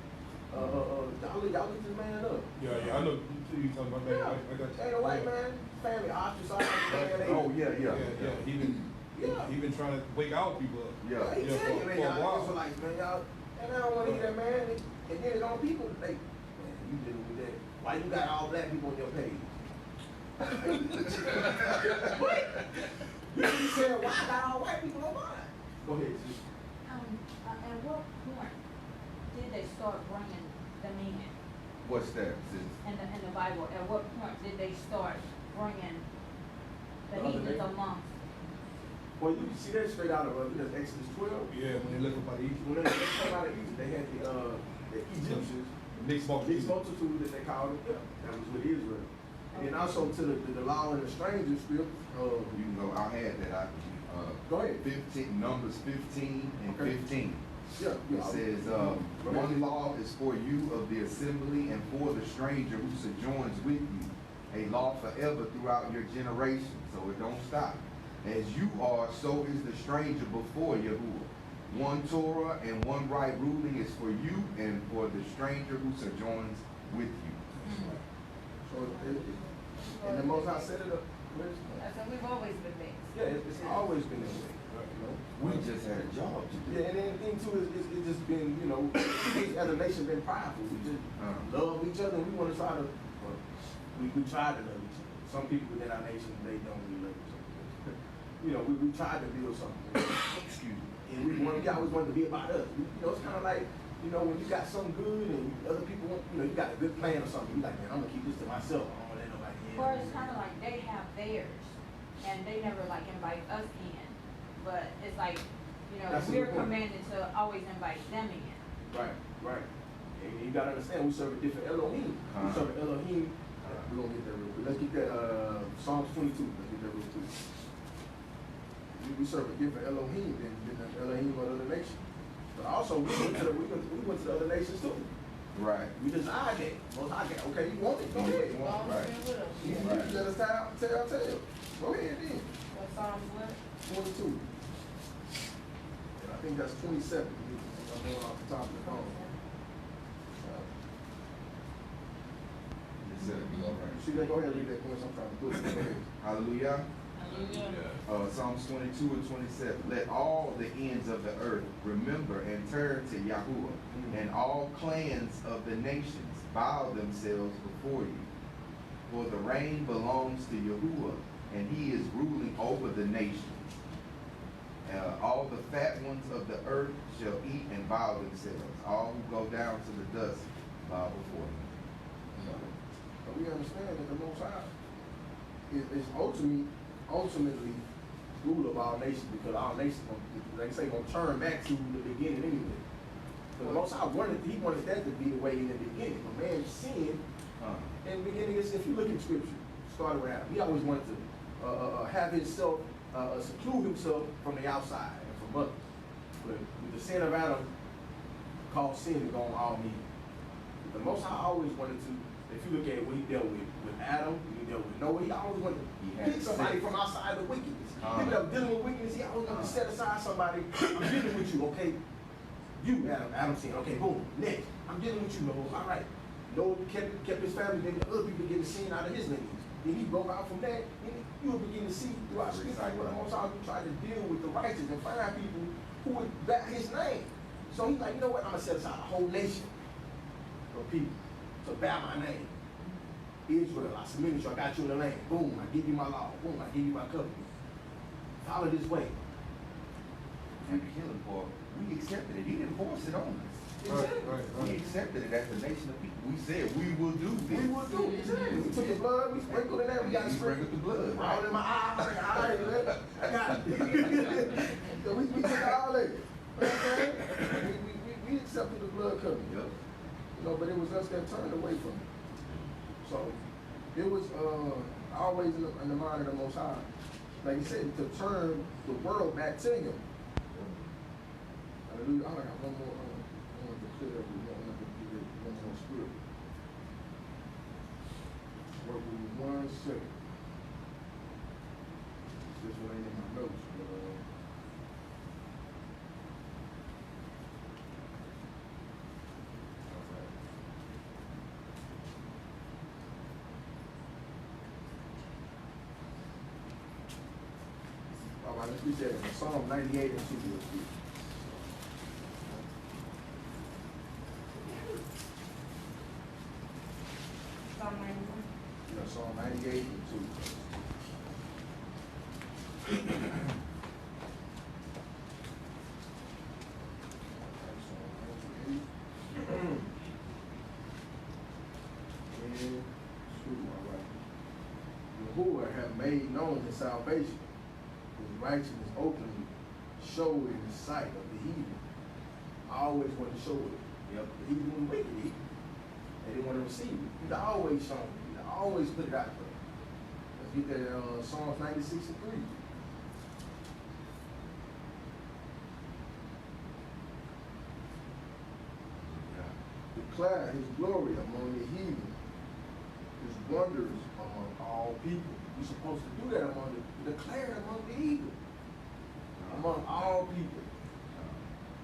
Y'all get this man up. Yeah, I know you talking about that. Yeah, I got you. Dana White, man, family ostracized. Oh, yeah. He been trying to wake out people up. Yeah. He tell you, man, for a y'all while. Israelites, man, y'all, and I don't want to hear that, man. And then his own people, man, you dealing with that. Why you got all black people on your page? What? You said, why I got all white people on mine? Go ahead, sis. At what point did they start bringing them in? What's that, sis? In the Bible, at what point did they start bringing the The other heathens nation? amongst? Well, you can see that straight out of Exodus 12. Yeah, when they look about Egypt. When they came out of Egypt, they had the Egyptians, Mixed mixed multitude. multitude that they called them. Yeah, that was with Israel. And then also to the law and the stranger script. You know, I had that. Go ahead. 15, Numbers 15 and Okay. 15. Yeah, It says, one law is for you of the assembly and for the stranger who sojourns with you, a law forever throughout your generation, so it don't stop. As you are, so is the stranger before Yahuwah. One Torah and one right ruling is for you and for the stranger who sojourns with you. So, and the Most High set it up. I said, we've always been mixed. Yeah, it's always been that way. You know? We just had a job to do. Yeah, and then the thing too is it's just been, you know, as a nation been prideful. We just love each other and we want to try to, we try to love each other. Some people within our nation, they don't really love each other. You know, we try to build something. Excuse me. And we always want it to be about us. You know, it's kind of like, you know, when you got something good and other people want, you know, you got a good plan or something, you like, man, I'm gonna keep this to myself. I don't want to let nobody in. Or it's kind of like they have theirs, and they never like invite us in. But it's like, you know, That's a we're good point. commanded to always invite them in. Right. And you gotta understand, we serve a different Elohim. We serve an Elohim. We're gonna get that real quick. Let's get that Psalms 22. Let's get that real quick. We serve a different Elohim than the Elohim of other nations. But also, we went to the other nations too. Right. We desired that. Most High got, okay, you want it? Go ahead. You want it, right. You let us tell. Go ahead then. What Psalms what? 22. And I think that's 27. I'm going off the top of the phone. She gonna go ahead and read that point. I'm trying to do it. Go ahead. Hallelujah. Hallelujah. Psalms 22 and 27. Let all the ends of the earth remember and turn to Yahuwah, and all clans of the nations bow themselves before you. For the reign belongs to Yahuwah, and he is ruling over the nations. All the fat ones of the earth shall eat and bow themselves. All who go down to the dust bow before him. But we understand that the Most High is ultimately rule of all nations, because all nations, they say, gonna turn back to the beginning anyway. But the Most High wanted that to be the way in the beginning. But man sinned in the beginning. If you look in Scripture, started with Adam, he always wanted to have himself seclude himself from the outside and from others. But with the sin of Adam, caused sin to go on all men. The Most High always wanted to. If you look at what he dealt with Adam, he dealt with Noah, he always wanted to pick somebody from outside the wickedness. People that were dealing with wickedness, he always wanted to set aside somebody. I'm dealing with you, okay? You, Adam said, okay, boom, next. I'm dealing with you, Noah. All right. Noah kept his family, then the other people getting sin out of his lineage. Then he broke out from that, and you will begin to see throughout Scripture like what the Most High tried to deal with the righteous and find people who would back his name. So he's like, you know what? I'm gonna set aside a whole nation of people to bear my name. Israel, I submit you, I got you in the land. Boom, I give you my law. Boom, I give you my covenant. follow this way. And the killing part, we accepted it. He didn't force it on us. Exactly. We accepted it as a nation of people. We said we will do this. We will do it. Exactly. We took the blood, we sprinkled it in, we got We sprinkled the blood, all right? in my eyes. Like, all right, man, I got it. So we took all that. You know what I'm saying? We accepted the blood covenant. Yep. You know, but it was us that turned away from it. So it was always in the mind of the Most High. Like he said, to turn the world back to him. Hallelujah. I got one more. I want to clear up one more script. Work with me 1 second. This one ain't in my notes, but all right, let's read that in Psalm 98 and 2 real quick. Psalm 91. Yeah, Psalm 98 and 2. Yahuwah have made known his salvation, his righteousness openly showed in the sight of the heathen. I always want to show it. Yep. The heathen was wicked. They didn't want to receive it. He'd always shown it. He'd always put it out there. Let's get that Psalms 96 and 3. Declare his glory among the heathen, his wonders among all people. We're supposed to do that declare it among the heathen, among all people.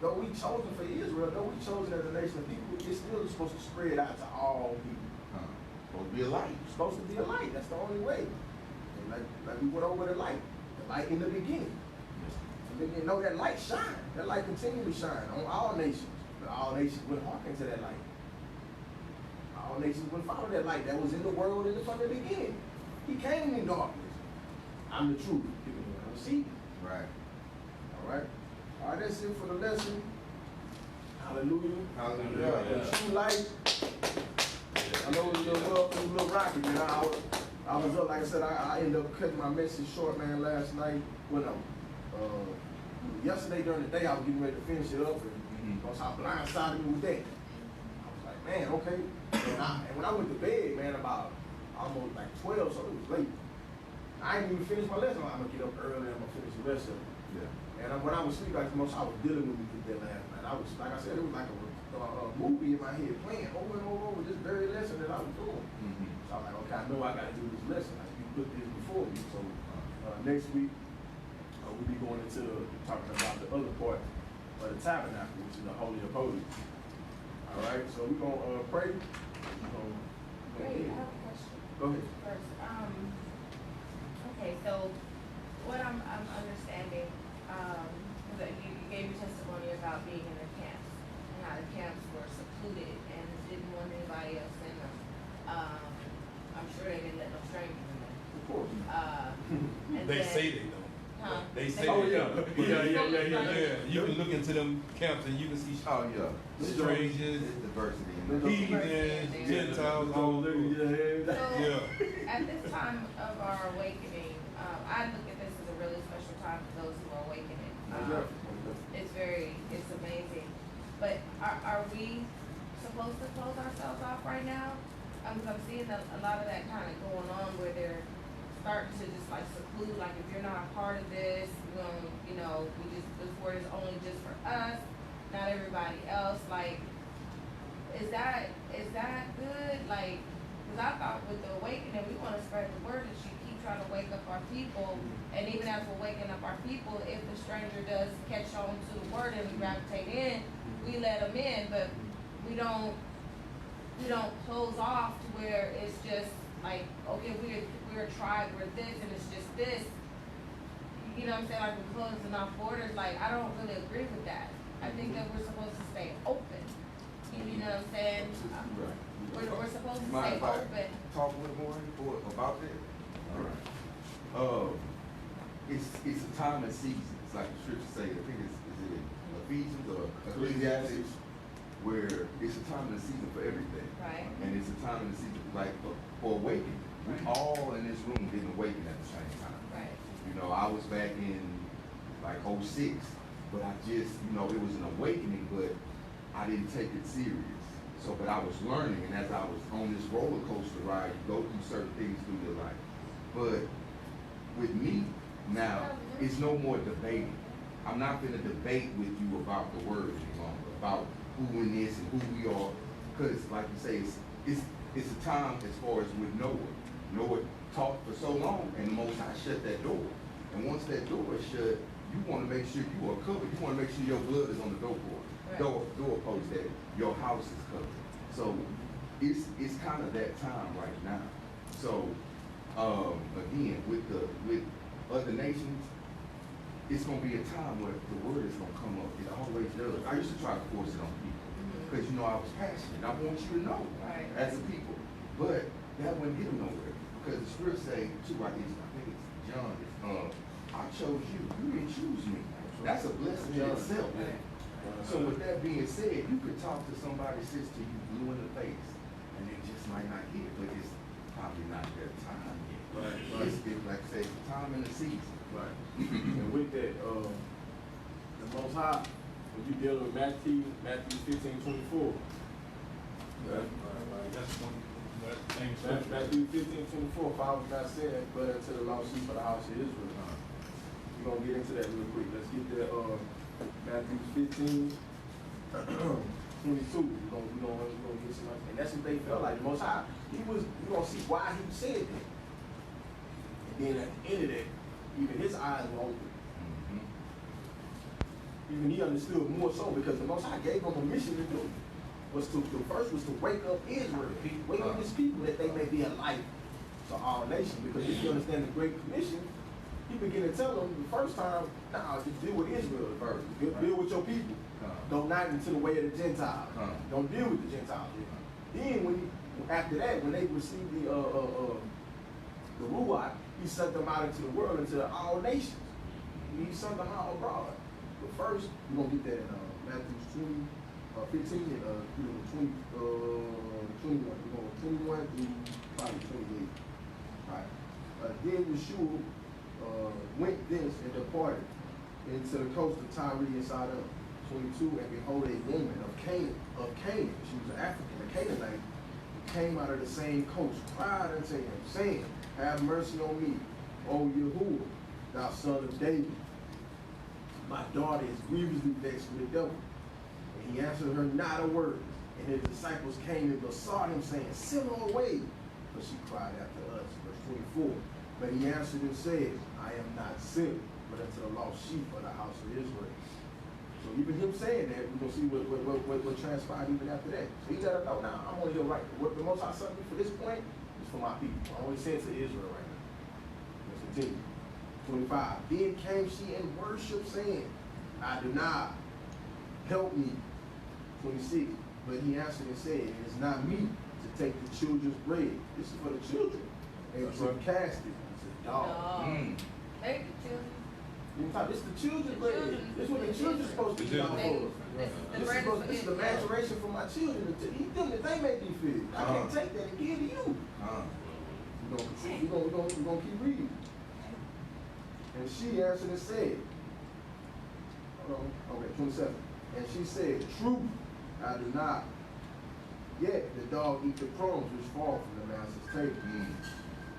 Though we chosen for Israel, though we chosen as a nation of people, it's still supposed to spread out to all people. Supposed to be a light. It's supposed to be a light. That's the only way. And like we went over the light in the beginning. And then you know that light shine. That light continually shine on all nations. But all nations wouldn't hearken to that light. All nations wouldn't follow that light that was in the world from the beginning. He came in darkness. I'm the truth. People don't receive it. Right. All right. All right, that's it for the lesson. Hallelujah. Hallelujah. The true light. I know it was a little rocky, man. I was up, like I said, I ended up cutting my message short, man, last night. Well, no. Yesterday during the day, I was getting ready to finish it up, and because I blindsided me with that. I was like, man, okay. And when I went to bed, man, about almost like 12, so it was late. I didn't even finish my lesson. I'm going to get up early, I'm going to finish the rest of it. Yeah. And when I was sleeping, like the most I was dealing with me that last night. I was, like I said, it was like a movie in my head playing over and over this very lesson that I was doing. So I was like, okay, I know I got to do this lesson. Like you put this before me. So next week we'll be going into talking about the other part of the tabernacle, which is the Holy of Holies. All right, so we're gonna pray. Wait, I have a question. Go ahead. First, okay, so what I'm understanding, that you gave your testimony about being in the camps and how the camps were secluded and didn't want anybody else in them. I'm sure they didn't let no strangers in there. Of course. They And then, say they don't. Huh? They say Oh, they yeah. don't. Yeah. You can look into them camps and you can see Oh, yeah. strangers, There's diversity in There's it. heathens, Gentiles, all So, Yeah. at this time of our awakening, I look at this as a really special time for those who are awakening. It's amazing. But are we supposed to close ourselves off right now? Because I'm seeing a lot of that kind of going on where they're starting to just like seclude, like if you're not a part of this, this word is only just for us, not everybody else. Like, is that good? Like, because I thought with the awakening, we want to spread the word that you keep trying to wake up our people. And even as we're waking up our people, if the stranger does catch on to the word and we gravitate in, we let them in. But we don't close off to where it's just like, okay, we're a tribe, we're this, and it's just this. You know what I'm saying? Like we're closing off borders. Like, I don't really agree with that. I think that we're supposed to stay open. You know what I'm saying? We're supposed to stay open. Talk with more about that? All right. it's a time and season. It's like the scripture say, I think is it Ephesians or Ecclesiastes, where it's a time and a season for everything. Right. And it's a time and a season like for awakening. We all in this room didn't awaken at the same time. Right. You know, I was back in like 06, but I just, you know, it was an awakening, but I didn't take it serious. So, but I was learning, and as I was on this roller coaster ride, you go through certain things through your life. But with me now, it's no more debating. I'm not going to debate with you about the word any longer, about who in this and who we are, because like you say, it's a time as far as with Noah. Noah taught for so long, and the Most High shut that door. And once that door is shut, you want to make sure you are covered. You want to make sure your blood is on the doorpost, doorpost, that your house is covered. So it's kind of that time right now. So again, with other nations, it's gonna be a time where the word is gonna come up. It always does. I used to try to force it on people because you know I was passionate. I want you to know as a people, but that wouldn't get them nowhere because the script say too. I think it's John. I chose you. You didn't choose me. That's a blessing in itself. So with that being said, you could talk to somebody, sister, you blue in the face, and they just might not get it, but it's probably not their time yet. Right. It's like I say, it's the time and the season. Right. And with that, the Most High, when you deal with Matthew 15:24. Right. That's one, that same scripture. Matthew 15:24, fathers not sin, but unto the lost sheep of the house of Israel. We're gonna get into that real quick. Let's get that Matthew 15:22. We're gonna get some, and that's what they felt like. The Most High, we're gonna see why he said that. And then at the end of that, even his eyes were open. Even he understood more so because the Most High gave him a mission to do. The first was to wake up Israel, wake up his people that they may be a light to all nations. Because if you understand the Great Commission, he began to tell them the first time, nah, just deal with Israel first. Deal with your people. Don't knock into the way of the Gentiles. Don't deal with the Gentiles. Then after that, when they received the Ruach, he sent them out into the world, into all nations. He sent them out abroad. But first, we're going to get that in Matthew 15 and 21. We're going 21 through probably 28. Right. Then Yeshua went thence and departed into the coast of Tyre and Sidon. 22, and behold, a woman of Canaan. She was an African, a Canaanite, came out of the same coast, cried unto him, saying, have mercy on me, O Yahuwah, thou son of David. My daughter is grievously vexed with the devil. And he answered her not a word. And his disciples came and besought him, saying, send her away. But she cried after us. Verse 24. But he answered and said, I am not sent, but unto the lost sheep of the house of Israel. So even him saying that, we're going to see what transpired even after that. So he let her know, now I'm on your right. What the Most High sent me for this point is for my people. I only sent to Israel right now. Let's continue. 25. Then came she and worshiped, saying, Adonai, help me. 26. But he answered and said, it is not me to take the children's bread. This is for the children. And to cast it into the dog. Take the children. This is the children's bread. This is what the children's supposed to be out for. This is the maturation for my children to eat them that they may be fed. I can't take that and give to you. We're gonna keep reading. And she answered and said, hold on, okay, 27. And she said, truth, I do not. Yet the dog eat the crumbs which fall from the master's table.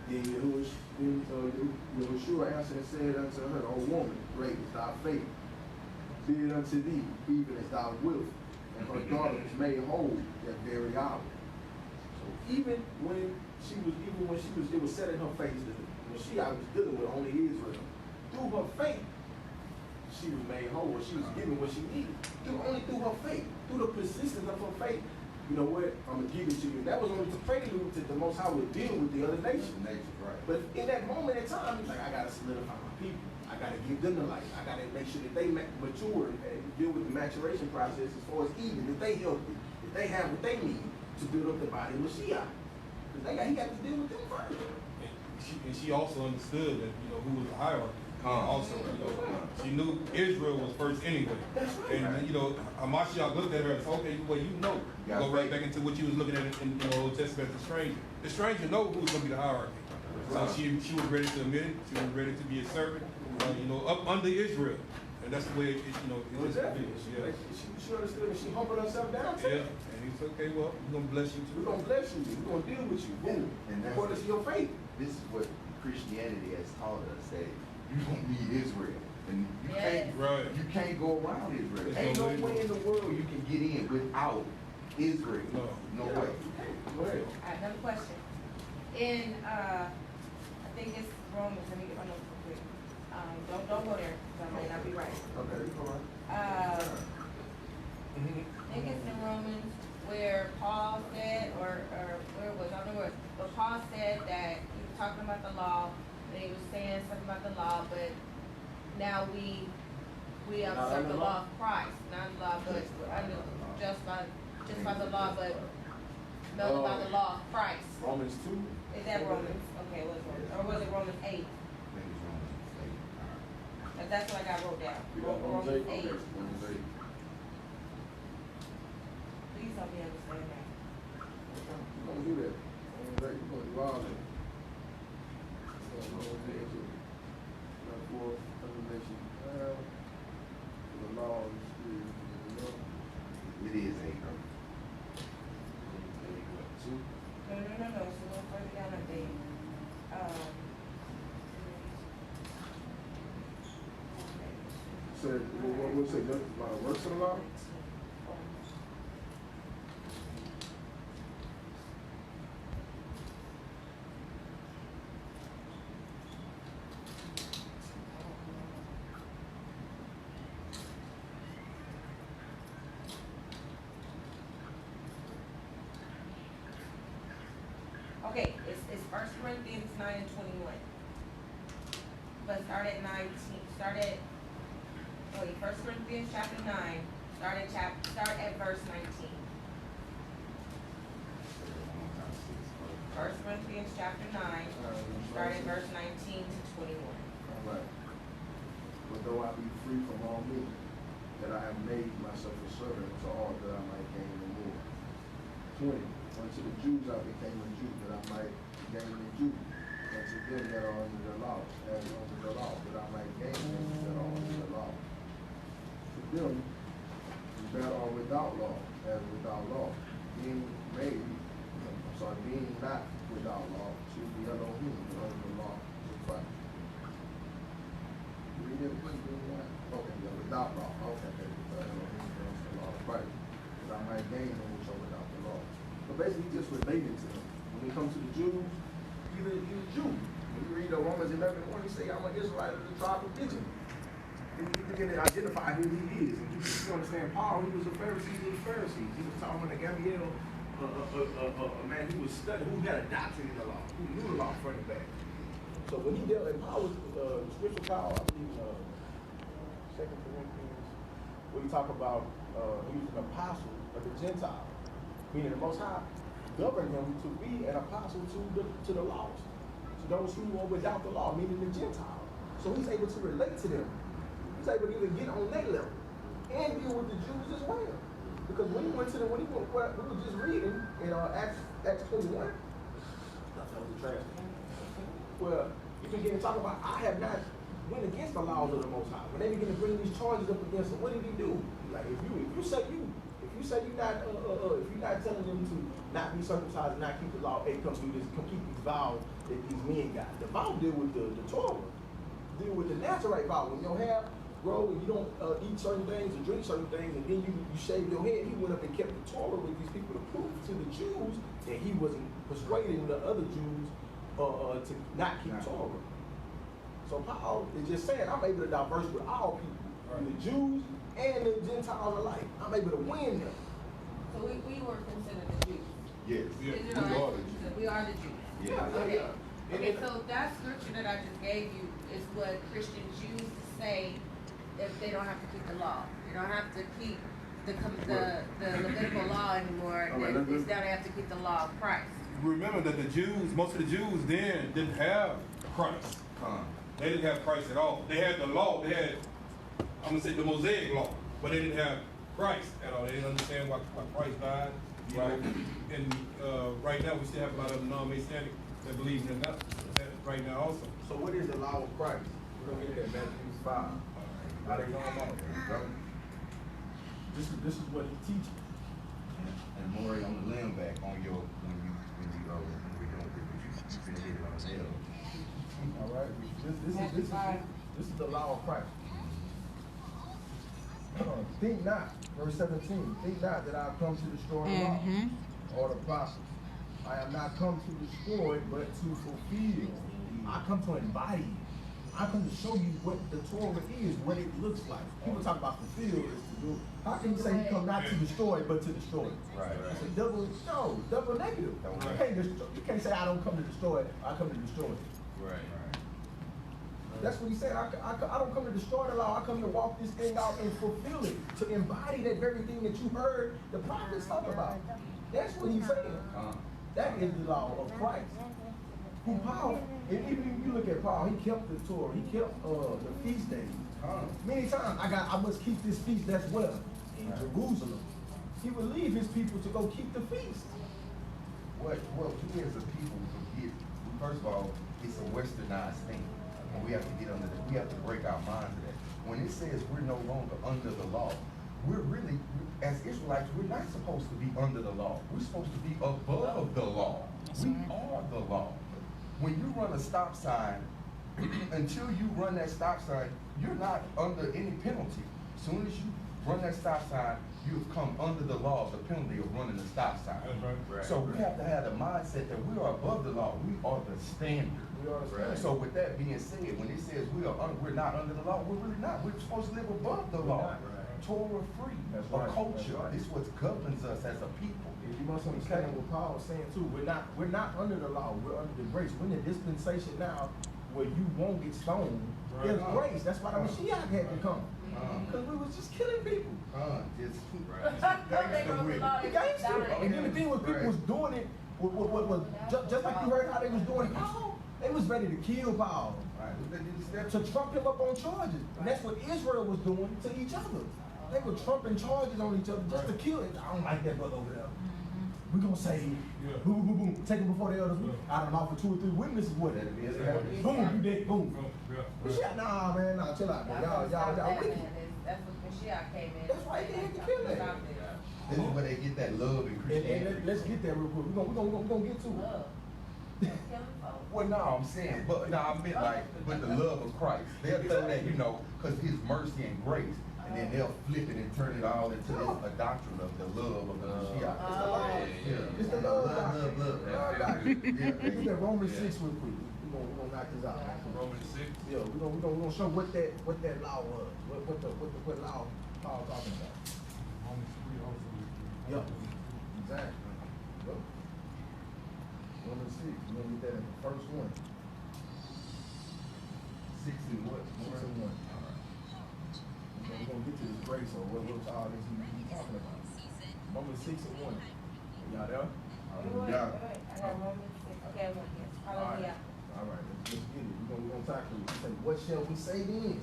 Then Yahushua answered and said unto her, O woman, great is thy faith. Be it unto thee, even as thou wilt. And her daughter was made whole that very hour. So even when it was set in her face that when I was dealing with only Israel, through her faith, she was made whole. She was given what she needed. Only through her faith, through the persistence of her faith. You know what? I'm going to give it to you. That was only to prelude to the Most High would deal with the other nations. Right. But in that moment in time, he's like, I got to solidify my people. I got to give them the light. I got to make sure that they mature and deal with the maturation process as far as eating, that they healthy, that they have what they need to build up the body of Mashiach. Because he got to deal with them first. And she also understood that, who was the hierarchy. Also, she knew Israel was first anyway. And Hamashiach looked at her and said, okay, well, go right back into what you was looking at in the Old Testament, the stranger. The stranger know who's going to be the hierarchy. So she was ready to admit it. She was ready to be a servant, up under Israel. And that's the way it is. Exactly. She understood and she humbled herself down too. Yeah. And he said, okay, well, we're going to bless you too. We're going to bless you. We're going to deal with you. Boom. And according to your faith. This is what Christianity has taught us, that you don't need Israel. And you can't go around Israel. Ain't no way in the world you can get in without Israel. No way. Go ahead. I have another question. In, I think it's Romans, let me get my notes real quick. Don't go there, because I may not be right. Okay, go on. I think it's in Romans where Paul said, or where it was, I don't know where, but Paul said that he was talking about the law, and he was saying something about the law, but now we observe the law of Christ, not the law, but under just by the law, but no, by the law of Christ. Romans 2. Is that Romans? Okay, what's Romans? Or was it Romans 8? That's what I got wrote down. You got Romans 8? Okay, 8. Romans 8. Please help me understand that. We're going to do that. Romans 8, we're going to do all that. For condemnation, the law of the Spirit, It is a No. So a little further down at the, said, what would say, works of the law? okay, it's 1 Corinthians 9 and 21. But start at 1 Corinthians chapter 9, start at verse 19. 1 Corinthians chapter 9, start at verse 19 to 21. All right. But though I be free from all men, that I have made myself a servant to all, that I might gain the more. 20. Unto the Jews I became a Jew, that I might gain the Jew. Unto them that are under the law, as under the law, that I might gain them that are under the law. To them that are without law, as without law, being not without law, to the Elohim under the law to Christ. Read it, okay, without law, okay, Elohim under the law of Christ, that I might gain them which are without the law. But basically, just related to them. When it comes to the Jews, he's a Jew. When you read the Romans 11:1, he say, I'm an Israelite of the tribe of Benjamin. And you begin to identify who he is. And you understand Paul, he was a Pharisee to the Pharisees. He was talking to Gamaliel, a man who was studying, who had a doctrine in the law, who knew the law front and back. So when he dealt, and Paul was the scripture Paul, I believe, 2 Corinthians, where he talk about he was an apostle of the Gentiles. Meaning the Most High governed him to be an apostle to the lost, to those who are without the law, meaning the Gentiles. So he's able to relate to them. He's able to even get on their level and deal with the Jews as well. Because when he went to them, we were just reading in Acts 21. That was the trash. Well, you begin to talk about, I have not went against the laws of the Most High. When they begin to bring these charges up against him, what did he do? Like if you say you're not, if you're not telling them to not be circumcised and not keep the law, hey, come do this, come keep these vows that these men got. The vow deal with the Torah, deal with the Nazarite vow. When your hair grow and you don't eat certain things or drink certain things, and then you shave your head, he went up and kept the Torah with these people to prove to the Jews that he wasn't persuading the other Jews to not keep Torah. So Paul is just saying, I'm able to diverse with all people, the Jews and the Gentiles alike. I'm able to win them. So we were considered the Jews. Yes. We are the Jews. Yeah. Okay. Okay, so that scripture that I just gave you is what Christian Jews say if they don't have to keep the law. They don't have to keep the Levitical law anymore. It's now they have to keep the law of Christ. Remember that most of the Jews then didn't have Christ. They didn't have Christ at all. They had the law. They had, I'm gonna say, the Mosaic law, but they didn't have Christ at all. They didn't understand why Christ died. Right? And right now, we still have a lot of non-Messianic that believe in that right now also. So what is the law of Christ? We're gonna get that Matthew 5. How they going about it? This is what he teaches. And Moreh, on the limb back on your when we don't you finna hit it on the nail. All right. This is the law of Christ. Think not, verse 17. Think not that I have come to destroy the law or the prophets. I am not come to destroy, but to fulfill. I come to embody. I come to show you what the Torah is, what it looks like. People talk about fulfill is to do. How can you say you come not to destroy, but to destroy? Right. It's a double negative. You can't say I don't come to destroy it, I come to destroy it. Right. That's what he said. I don't come to destroy the law. I come to walk this thing out and fulfill it, to embody that very thing that you heard the prophets talk about. That's what he's saying. That is the law of Christ. Who Paul, and even if you look at Paul, he kept the Torah. He kept the feast days. Many times I must keep this feast as well in Jerusalem. He would leave his people to go keep the feast. What we as a people forget, first of all, it's a westernized thing. And we have to get under that. We have to break our minds to that. When it says we're no longer under the law, we're really, as Israelites, we're not supposed to be under the law. We're supposed to be above the law. We are the law. When you run a stop sign, until you run that stop sign, you're not under any penalty. As soon as you run that stop sign, you've come under the law of the penalty of running the stop sign. Right. So we have to have the mindset that we are above the law. We are the standard. Right. So with that being said, when it says we're not under the law, we're really not. We're supposed to live above the law. Torah free. That's A right. culture. That's right. This is what governs us as a people. You must understand what Paul is saying too. We're not under the law. We're under the grace. We're in a dispensation now where you won't get stoned. There's grace. That's why the Mashiach had to come. Because we was just killing people. Just They broke the law, they just Gangster. died. And then the thing was people was doing it just like you heard how they was doing Paul. They was ready to kill Paul. To trump him up on charges. And that's what Israel was doing to each other. They were trumping charges on each other just to kill him. I don't like that brother over there. We're gonna say, boom, boom, boom, take him before the elders. I don't know for 2 or 3 witnesses what that is. Boom, you dead, boom. But shit, nah, man, nah, chill out, man. Y'all wicked. That's when Cashapp came in. That's why he had to kill him. This is where they get that love in Christianity. And let's get there real quick. We're gonna get to it. Love. Killing folks. Well, no, I'm saying, but no, I meant like with the love of Christ. They'll throw that, because His mercy and grace, and then they'll flip it and turn it all into a doctrine of the love of the Mashiach. It's the love. Yeah. It's the love. Love. Love doctrine. Look at Romans 6 real quick. We're gonna knock this out. Romans 6. Yeah, we're gonna show what that law was. What law Paul talking about. Yeah, exactly. Yep. Romans 6. We're gonna get that in the first one. 6 and what? 6 and 1. We're gonna get to this grace or what's all this he's talking about. Romans 6 and 1. Y'all there? Wait, I got Romans 6. Okay, I'm here. Hallelujah. All right, let's get it. We're gonna tackle it. Say, what shall we say then?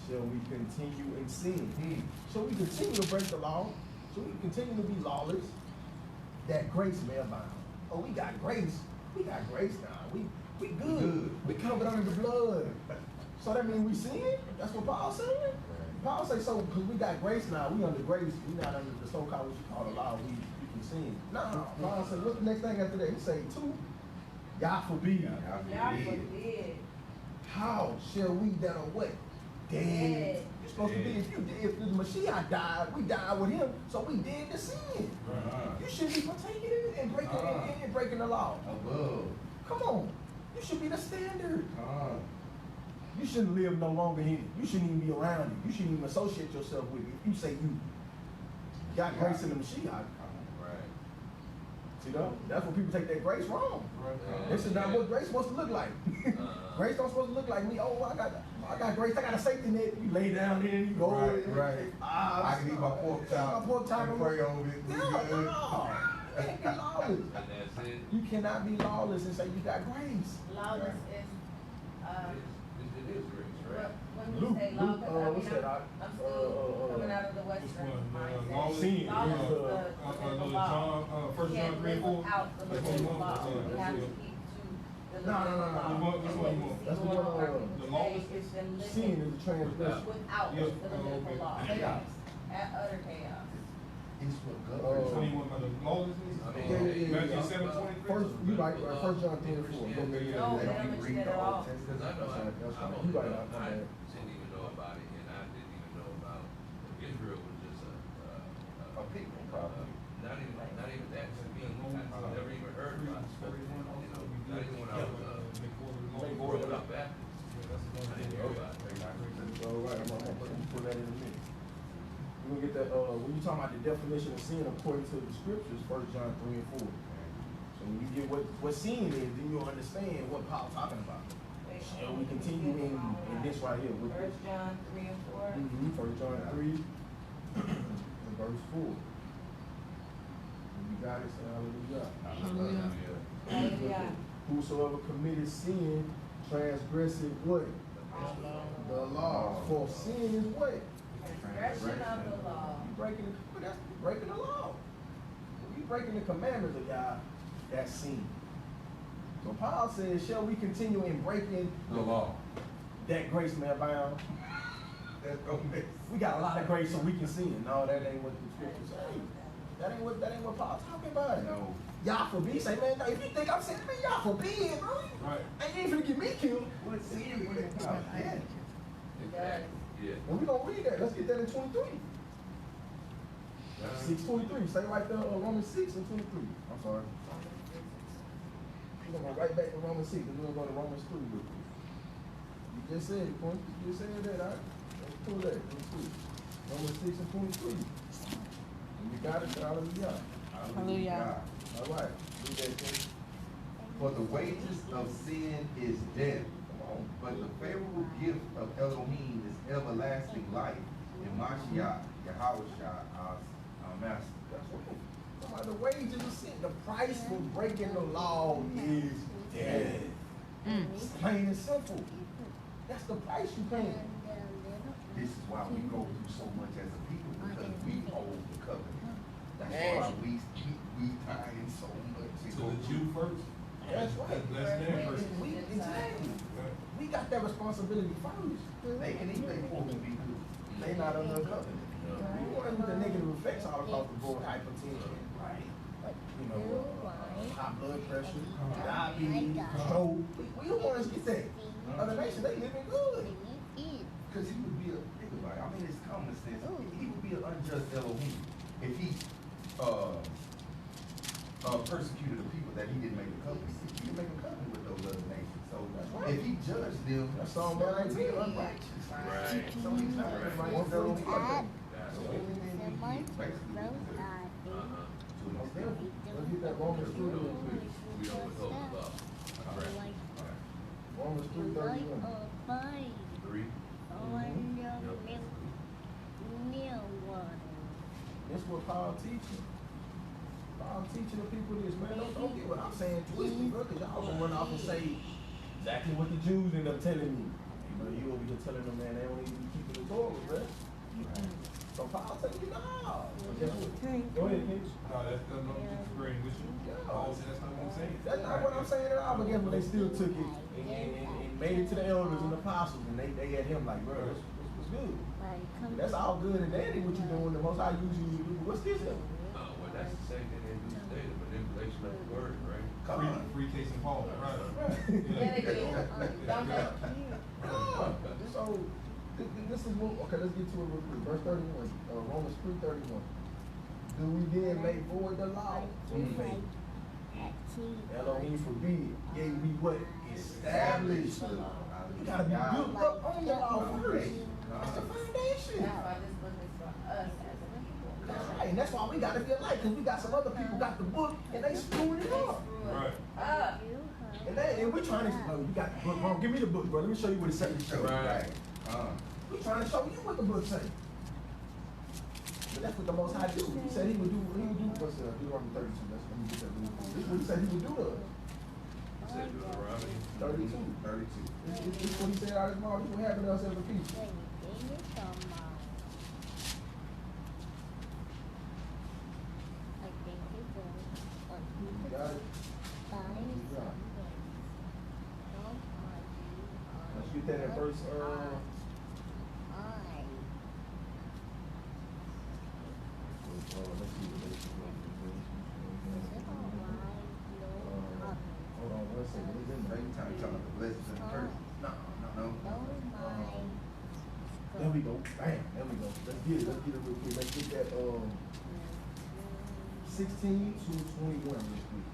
Shall we continue in sin? Shall we continue to break the law? Shall we continue to be lawless? That grace may abound. Oh, we got grace. We got grace now. We good. We covered under the blood. So that means we sin? That's what Paul saying? Paul say so because we got grace now. We under grace. We not under the so-called what you call the law. We can sin. No. Paul say, what's the next thing after that? He say 2. Yah forbid. Y'all forbid. How shall we that are what? Dead. You're supposed to be, if the Mashiach died, we died with him, so we dead to sin. You should be partaking in it and breaking the law. Above. Come on. You should be the standard. You shouldn't live no longer in it. You shouldn't even be around it. You shouldn't even associate yourself with it. If you say you got grace in the Mashiach. See, that's when people take that grace wrong. This is not what grace supposed to look like. Grace don't supposed to look like me. Oh, I got grace. I got a safety net. You lay down there, you go. Right. I can eat my pork chop and pray over it. No. You can't be lawless. That's it. You cannot be lawless and say you got grace. Lawless is, is grace, right? When we Luke, say law, Luke, 'cause I what's mean, that? I'm still coming out of the Which Western one? mindset. Lawless? Sin Law is is the law. John, First John 3 and 4? Without the That's what you Levitical want? law, we That's have to it. keep to the No, no, no, Levitical no. law. Which one you want? That's And the what one, we see the going law? on is them Sin living is a transgression. without Yeah. the Levitical law. Chaos. At utter chaos. It's what Oh. governs. So you want about the lawlessness? I mean, Matthew 7:23? First, you right, First John 3 and 4. Go No, ahead. they They don't don't even mention read it the at Old all. Testament. Because I know, That's I right. only You right, know, my I bad. didn't even know about it, and I didn't even know about, Israel was just A people, probably. not even that, to me, I never even heard about it, not even when I was, growing up Baptist, I didn't know about it. All right, I'm gonna put that in a minute. We're gonna get that, when you talking about the definition of sin according to the scriptures, First John 3 and 4. So when you get what sin is, then you'll understand what Paul's talking about. Shall we continue in this right here with this? First John 3 and 4. First John 3 and verse 4. When you got it, say hallelujah. Hallelujah. Whosoever committed sin transgresseth what? The law. For sin is what? Transgression of the law. You breaking the law. If you breaking the commandments of God, that's sin. So Paul says, shall we continue in breaking The law. that grace may abound? That's gonna make. We got a lot of grace so we can sin. No, that ain't what the scriptures say. That ain't what Paul's talking about. No. Y'all forbid. Say, man, if you think I'm sinning, man, y'all forbid, bro. Right. Ain't even gonna get me killed. What sin would it about? Yeah. Exactly, yeah. And we gonna read that. Let's get that in 23. 6:23. Stay right there, Romans 6 and 23. I'm sorry. We're gonna go right back to Romans 6 and we're gonna go to Romans 3 real quick. You just said it, Quinn. You just said that, all right? Let's pull that. Let's see. Romans 6 and 23. And you got it, hallelujah. Hallelujah. All right. Read that, Quinn. For the wages of sin is death, Come on. but the favorable gift of Elohim is everlasting life in Mashiach, Yahushua, our master. That's right. Come on, the wages of sin. The price for breaking the law is death. It's plain and simple. That's the price you pay. This is why we go through so much as a people, because we hold the covenant. That's Hey. why we tie in so much. To the Jew first? That's right. That's their first. Exactly. Right. We got that responsibility first. They can eat their pork and be good. They not under a covenant. We want with the negative effects all across the board, hypertension, right? You know, high blood pressure, diabetes, stroke. We the ones get that. Other nations, they living good. Because he would be think about it. I mean, it's common sense. He would be an unjust Elohim if he persecuted the people that he didn't make a covenant with. He didn't make a covenant with those other nations. So if he judged them, That's Psalm 119, unrighteous. Right. So he's not right. One fell on the other. So everything we get, basically, we deserve. To an extent. Let's get that Romans 3 real quick. We don't withhold the law. Right. Romans 3:31. 3. That's what Paul teaching. Paul teaching the people this, man. Don't get what I'm saying twisted, bro, because y'all gonna run off and say exactly what the Jews end up telling me. Hey, bro, you over here telling them, man, they don't even be keeping the Torah, bro. So Paul telling you, nah. So guess what? Go ahead, Mitch. No, that's no disagreeing with you. Paul said that's not what I'm saying. That's not what I'm saying at all, but guess what? They still took it and made it to the elders and the apostles, and they had him like, bro, what's good? That's all good and dandy what you doing. The most I usually do. What's this? Well, that's the same thing they do today, the manipulation of the word, right? Come on. Free case in Paul, right? Yeah, they do. Don't they? So this is what. Okay, let's get to it real quick. Verse 31, Romans 3:31. Do we then make void the law through faith? Elohim forbid. Yea, we what? Establish. You gotta be built up on the law first. That's the foundation. That's why this book is for us as a people. That's right, and that's why we gotta be alike, because we got some other people got the book and they screwing it up. Right. Up. And we trying to, you got the book, bro. Give me the book, bro. Let me show you what it says. Right. We trying to show you what the book say. But that's what the Most High do. He said he would do what's Deuteronomy 32. That's let me get that real quick. This is what he said he would do to us. said Deuteronomy. 32. 32. This is what he said out of his mouth. This is what happened to us as a people. You got it? Let's get that in verse, let's see what this is. Hold on one second. It's in Right time talking about the blessings and the curses. No. There we go. Bam. There we go. Let's get it. Let's get it real quick. Let's get that 16 to 21 real quick.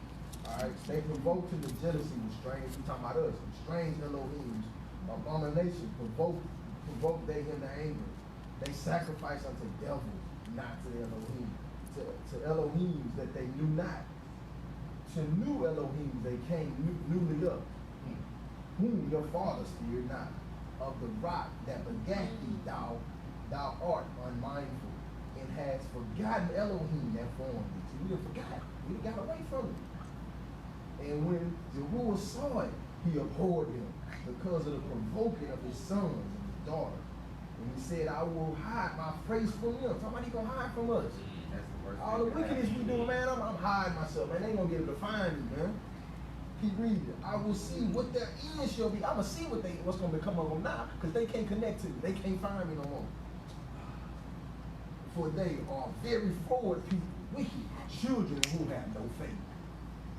Alright. They provoked him to jealousy with strange. We talking about us. With strange Elohims. Abomination. Provoked they him to anger. They sacrifice unto devils, not to the Elohim. To Elohims that they knew not. To new Elohims they came newly up. Whom your fathers feared not. Of the rock that begat thee, thou art unmindful, and hast forgotten Elohim that formed thee. So we have forgotten. We got away from it. And when Jehovah saw it, he abhorred him because of the provoking of his sons and his daughter. And he said, I will hide my face from them. Somebody gonna hide from us. That's the worst All the thing that wickedness we happened. do, man, I'm hiding myself, man. They ain't gonna be able to find me, man. Keep reading. I will see what their end shall be. I'm gonna see what's gonna become of them now, because they can't connect to me. They can't find me no more. For they are very forward people, wicked children who have no faith.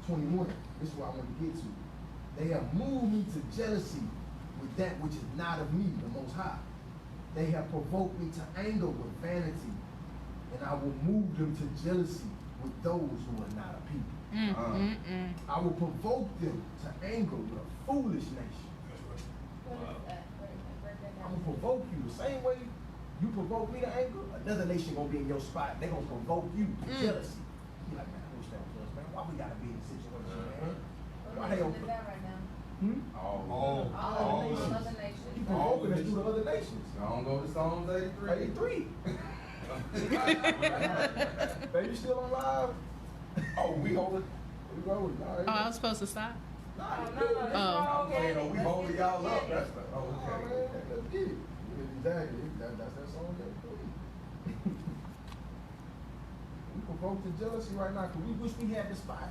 21. This is what I want to get to. They have moved me to jealousy with that which is not of me, the Most High. They have provoked me to anger with vanity, and I will move them to jealousy with those who are not a people. I will provoke them to anger with a foolish nation. What is that? Break that I'm down. gonna provoke you the same way you provoke me to anger. Another nation gonna be in your spot. They gonna provoke you to jealousy. You like, man, I wish that was us, man. Why we gotta be in this situation, man? Why What they nation don't? is that right now? All All nations. other nations. You provoking us through the other nations. Don't go to Psalms 83. 83. Baby, still on live? Oh, we hold it. We rolling. All right. Oh, I was supposed to stop. Nah, you No, good. this is Oh. all I'm saying, okay. we holding y'all up. That's the, Oh, okay. man, let's get it. Exactly. That's that song that we provoke to jealousy right now because we wish we had the spot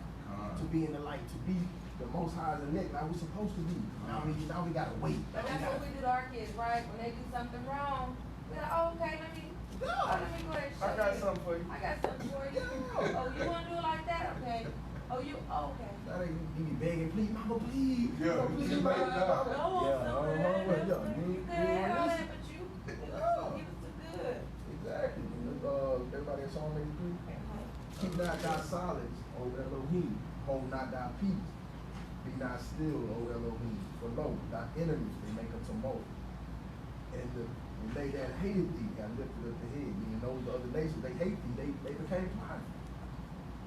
to be in the light, to be the Most High's elect like we're supposed to be. Now we gotta wait. But that's what we do to our kids, right? When they do something wrong, we're like, oh, okay, let me go ahead and show I got you. something for you. I got something for you. Yeah. Oh, you wanna do it like that? Okay. Oh, okay. Now they be begging, please, mama, please. Yeah, Mama, please, you mama. right now. No, Yeah, some of that, yeah, you you can want have all this? that, but you give Yeah. us the good. Exactly. Everybody in Psalm 83. Keep not thy silence, O Elohim. Hold not thy peace. Be not still, O Elohim. For lo, thy enemies, they make a tumult. And they that hated thee have lifted up the head. Meaning those other nations, they hate thee, they became quiet.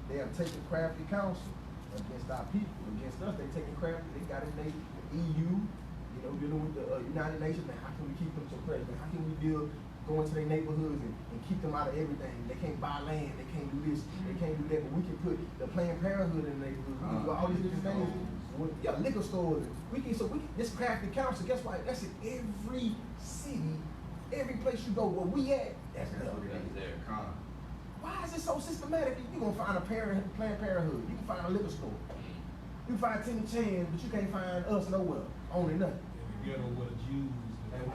They have taken crafty counsel against our people. Against us, they taking crafty. They got in the EU, dealing with the United Nations. Man, how can we keep them suppressed? Man, how can we go into their neighborhoods and keep them out of everything? They can't buy land. They can't do this. They can't do that. But we can put the Planned Parenthood in the neighborhood. We can do all these different things. Yeah, liquor stores. This crafty counsel. Guess what? That's in every city, every place you go. Where we at? That's That's what it That's is. there. Con. Why is it so systematic? You gonna find a Planned Parenthood. You can find a liquor store. You can find Timmy Chan, but you can't find us nowhere. Only nothing. In the ghetto where the Jews.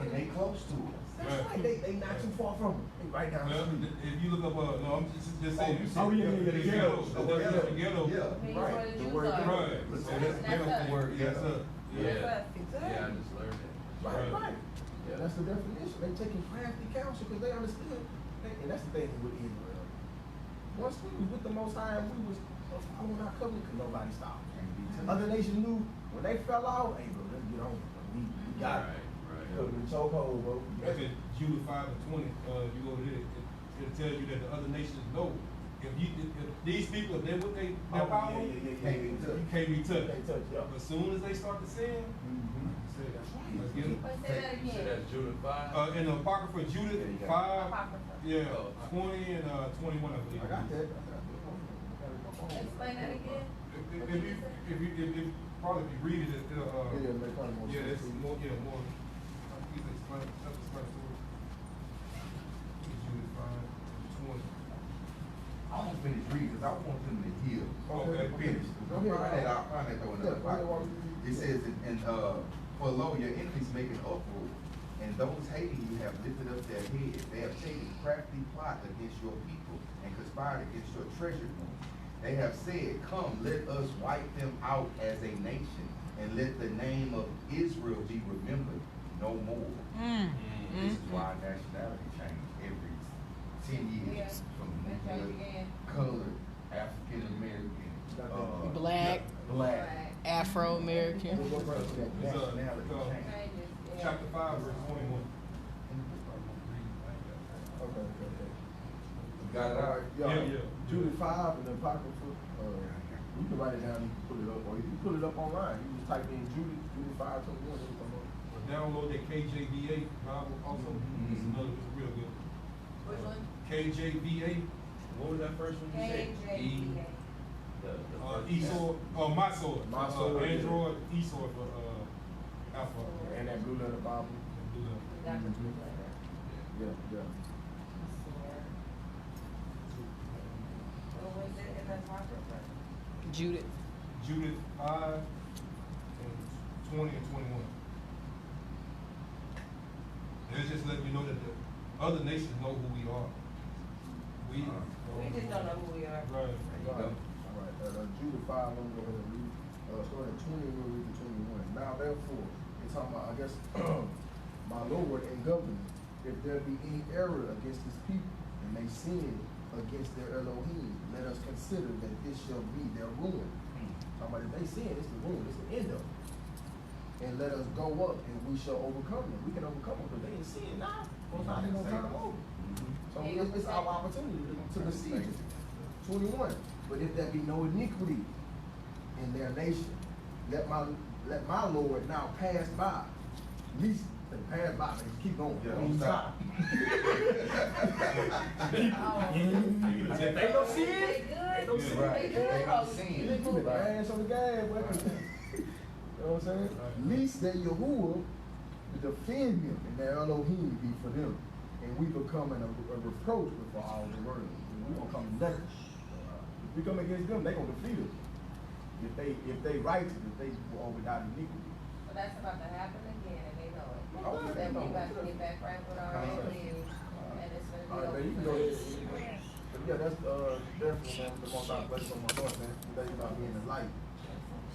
And they close to us. That's right. They not too far from them. They right down the Well, street. if you look up, no, I'm just saying. You see Oh, yeah, the ghetto. the The ghetto. ghetto. Yeah. Means Right. where the The Jews word are. Right. So that's That's ghetto us. word. Yes, sir. Yeah. That's us. Yeah, I just learned that. Right, right. Yeah, that's the definition. They taking crafty counsel because they understood. And that's the thing with Israel. Once we was with the Most High, we was following our covenant because nobody stopped. Other nations knew when they fell out, hey bro, let's get on. We got it. Right. Put them in chokehold, bro. That's in Judah 5:20. You go there, it tells you that the other nations know if these people, if they're with their power, Yeah. you can't be touched. Can't touch, yeah. As soon as they start to sin, Say that's right. let's get it. But say that You said again. that's Judah 5? In the Apocrypha, Judah Yeah, you got 5, Apocrypha. yeah, Oh. 20 and 21, I believe. I got that. I got it on my phone. Explain that again. If probably if you read it, Yeah, make probably more yeah, sense it's to you. more, you can explain, self-explain story. Jude 5, 20. I want to finish reading because I want them to hear. Okay. Finish. Go ahead. I'll find that though in Yeah, another go ahead, Bible. Walter. It says, for lo, your enemies make an uproar, and those hating you have lifted up their heads. They have taken crafty plot against your people and conspired against your treasured ones. They have said, come, let us wipe them out as a nation, and let the name of Israel be remembered no more. This is why nationality changed every 10 years. Yeah. From That's how you began. colored, African American, Black. black. Afro-American. Nationality changed. Changes, yeah. Chapter 5, verse 21. Okay. Got it out? Yeah. Jude 5 in the Apocrypha, you can write it down, you can pull it up, or you can pull it up online. You just type in Jude 5, 21, it'll come up. Or download that KJVA Bible also. It's another, it's real good. Which one? KJVA, What was that first one you said? KJVA. eSword, my sword. My sword, yeah. Android, eSword for, Alpha. And that blue letter Bible. And do that. Got the blue letter. Yeah. What was it in the Apocrypha? Judith. Judith 5 and 20 and 21. And it's just letting you know that the other nations know who we are. We We just don't know who we are. Right. All right. Jude 5, I'm gonna go ahead and read. Starting at 20, we'll read to 21. Now therefore, it's talking about, I guess, my Lord and governor, if there be any error against his people, and they sin against their Elohim, let us consider that this shall be their ruin. Talking about if they sin, it's the ruin, it's the end of it. And let us go up, and we shall overcome them. We can overcome them because they ain't sin now. Well, now they're gonna turn them over. So it's our opportunity to deceive them. 21. But if there be no iniquity in their nation, let my Lord now pass by. At least pass by, man. Keep going. Yeah, don't stop. They don't see They it. good? don't see it. Right. They don't see You it. need to put the ass on the gas, boy. You know what I'm saying? Least that Yahuwah defend him and their Elohim be for them. And we become a reproach before all the world. We gonna come next. If we come against them, they gonna defeat us. If they righteous, if they are without iniquity. So that's about to happen again, and they know it. Oh, yeah, Then they know we about to it. get back right with our Elohim, and it's gonna All right, man, be you can over. go ahead. But yeah, that's definitely, man, the most I bless on my heart, man. Today about being the light.